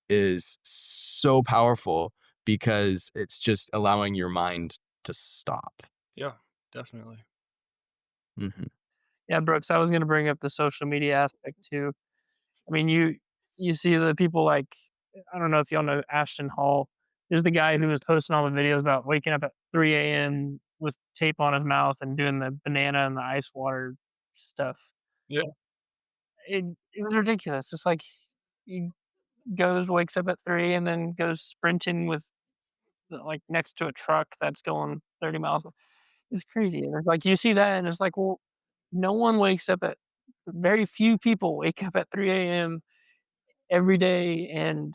is so powerful because it's just allowing your mind to stop. Yeah, definitely. Hmm. Yeah, Brooks, I was gonna bring up the social media aspect too. I mean, you see the people like I don't know if y'all know Ashton Hall. There's the guy who was posting all the videos about waking up at 3 a.m. with tape on his mouth and doing the banana and the ice water stuff. Yeah, It was ridiculous. It's like he goes, wakes up at 3 and then goes sprinting with like next to a truck that's going 30 miles. It's crazy. And it's like you see that and it's like, well, no one wakes up at very few people wake up at 3 a.m. every day and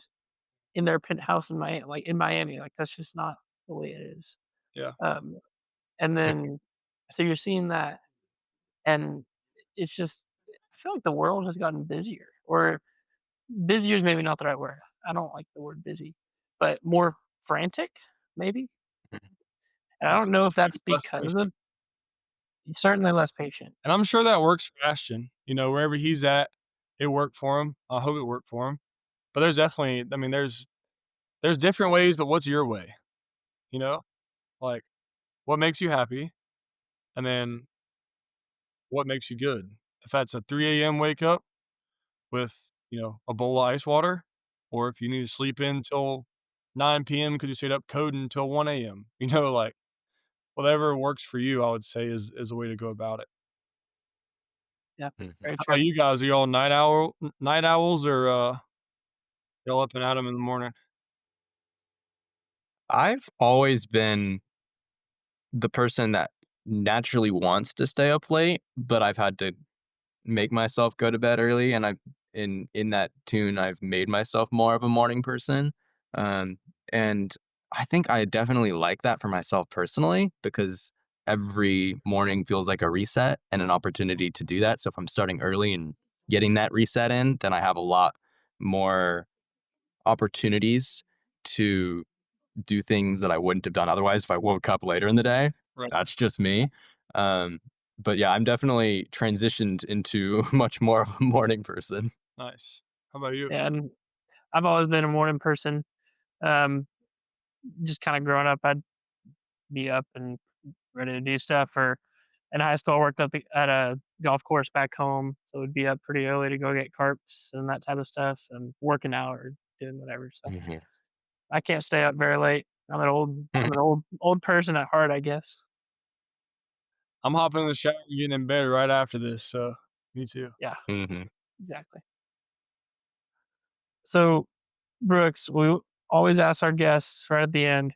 in their penthouse in Miami, like in Miami, like that's just not the way it is. yeah, Um, and then so you're seeing that, and it's just I feel like the world has gotten busier, or busier is maybe not the right word. I don't like the word busy, but more frantic, maybe. And I yeah. don't know if that's Less because patient. of certainly less patient. And I'm sure that works for Ashton. You know, wherever he's at, it worked for him. I hope it worked for him. But there's definitely, I mean, there's different ways, but what's your way? You know, like what makes you happy, and then what makes you good. If that's a 3 a.m. wake up with a bowl of ice water, or if you need to sleep in till 9 p.m. because you stayed up coding till 1 a.m. Like whatever works for you, I would say is a way to go about it. Yeah, Hmm. very How about true. you guys? Are y'all night owls, or y'all up and at 'em in the morning? I've always been the person that naturally wants to stay up late, but I've had to make myself go to bed early, and I've in that tune, I've made myself more of a morning person. Um, and I think I definitely like that for myself personally because every morning feels like a reset and an opportunity to do that. So if I'm starting early and getting that reset in, then I have a lot more opportunities to do things that I wouldn't have done otherwise if I woke up later in the day. Right. That's just me. Um, but yeah, I'm definitely transitioned into much more of a morning person. Nice. How about you? And I've always been a morning person. Um, just kind of growing up, I'd be up and ready to do stuff. Or in high school, I worked at a golf course back home, so would be up pretty early to go get carts and that type of stuff, and working out or doing whatever. So Mhm. I can't stay up very late. I'm an old person at heart, I guess. I'm hopping in the shower and getting in bed right after this, so me too. Yeah, Mhm. exactly. So Brooks, we always ask our guests right at the end,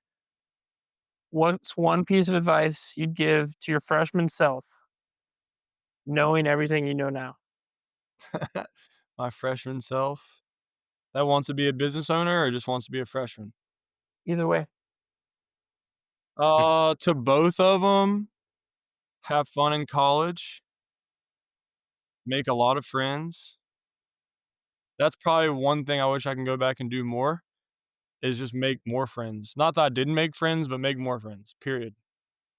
what's one piece of advice you'd give to your freshman self, knowing everything you know now? My freshman self that wants to be a business owner or just wants to be a freshman? Either way. To both of them, have fun in college, make a lot of friends. That's probably one thing I wish I can go back and do more, is just make more friends. Not that I didn't make friends, but make more friends, period.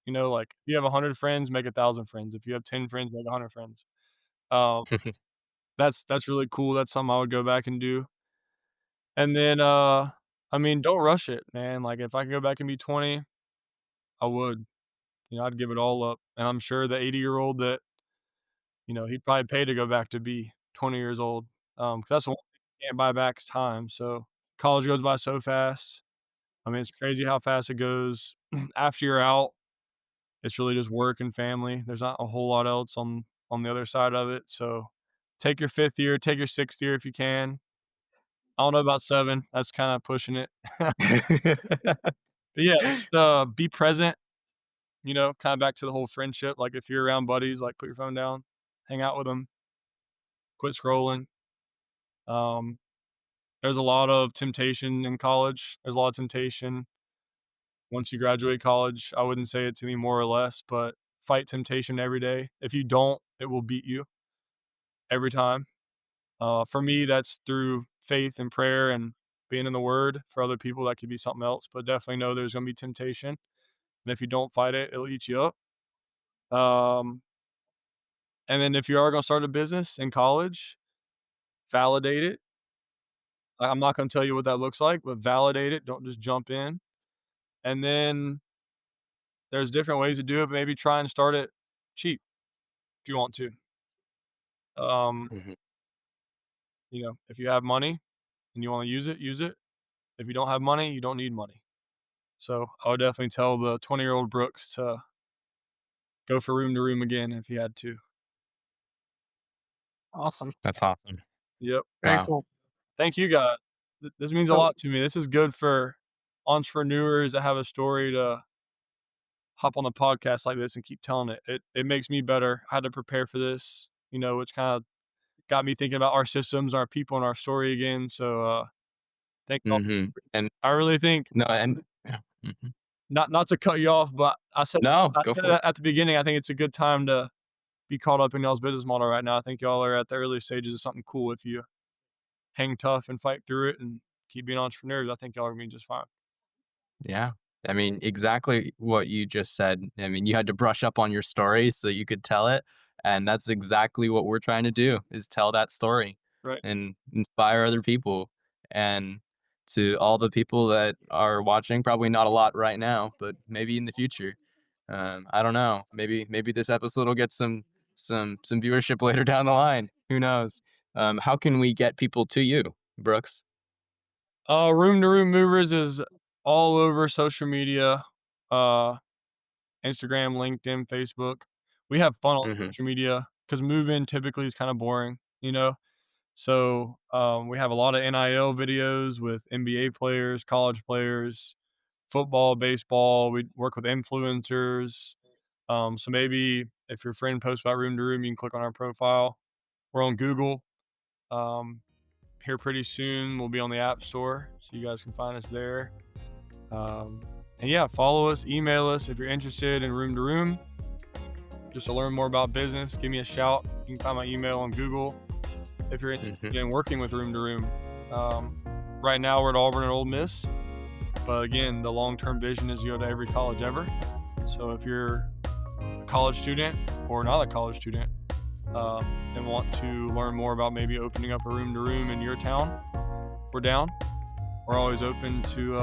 Like, if you have 100 friends, make 1,000 friends. If you have 10 friends, make 100 friends. Um, that's really cool. That's something I would go back and do. And then, I mean, don't rush it, man. Like, if I could go back and be 20, I would. I'd give it all up. And I'm sure the 80-year-old that, he'd probably pay to go back to be 20 years old. 'Cause that's the one thing you can't buy back is time. So college goes by so fast. I mean, it's crazy how fast it goes. After you're out, it's really just work and family. There's not a whole lot else on the other side of it. So take your 5th year, take your 6th year if you can. I don't know about 7. That's kind of pushing it. But yeah, just, be present, kind of back to the whole friendship. Like if you're around buddies, like put your phone down, hang out with them, quit scrolling. Um, there's a lot of temptation in college. There's a lot of temptation once you graduate college. I wouldn't say it's any more or less, but fight temptation every day. If you don't, it will beat you every time. For me, that's through faith and prayer and being in the Word. For other people, that could be something else, but definitely know there's going to be temptation. And if you don't fight it, it'll eat you up. Um, and then if you are going to start a business in college, validate it. I'm not going to tell you what that looks like, but validate it. Don't just jump in. And then there's different ways to do it, but maybe try and start it cheap if you want to. Um, Mhm. if you have money and you want to use it, use it. If you don't have money, you don't need money. So I would definitely tell the 20-year-old Brooks to go for room to room again if he had to. Awesome. That's awesome. Yep. Very Wow. cool. Thank you, guys. This means a So lot to me. This is good for entrepreneurs that have a story to hop on the podcast like this and keep telling it. It makes me better. I had to prepare for this, which kind of got me thinking about our systems, our people, and our story again. So thank you all. And I really think no, and yeah. not to cut you off, but No, I go said for it it. at the beginning. I think it's a good time to be caught up in y'all's business model right now. I think y'all are at the early stages of something cool. If you hang tough and fight through it and keep being entrepreneurs, I think y'all are gonna be just fine. Yeah. I mean, exactly what you just said. I mean, you had to brush up on your story so you could tell it. And that's exactly what we're trying to do is tell that story Right. and inspire other people. And to all the people that are watching, probably not a lot right now, but maybe in the future. I don't know. Maybe this episode will get some viewership later down the line. Who knows? How can we get people to you, Brooks? Room to Room Movers is all over social media, uh, Instagram, LinkedIn, Facebook. We have fun on Hmm. social media because moving typically is kind of boring. So we have a lot of NIL videos with NBA players, college players, football, baseball. We work with influencers. So maybe if your friend posts about Room to Room, you can click on our profile. We're on Google. Um, Here pretty soon, we'll be on the App Store, so you guys can find us there. Um, and yeah, follow us, email us if you're interested in Room to Room. Just to learn more about business, give me a shout. You can find my email on Google if you're interested in working with Room to Room. Right now, we're at Auburn and Ole Miss, but again, the long-term vision is to go to every college ever. So if you're a college student or not a college student, and want to learn more about maybe opening up a room to room in your town, we're down. We're always open to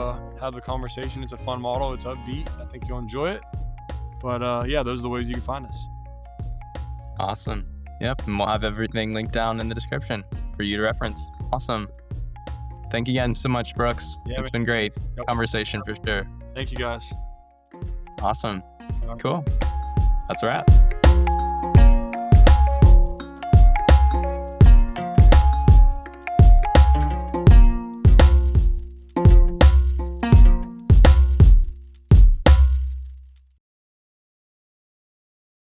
have the conversation. It's a fun model. It's upbeat. I think you'll enjoy it. But yeah, those are the ways you can find us. Awesome. Yep. And we'll have everything linked down in the description for you to reference. Awesome. Thank you again so much, Brooks. Yeah, It's been great Yep. conversation for sure. Thank you, guys. Awesome. All right. Cool. That's a wrap.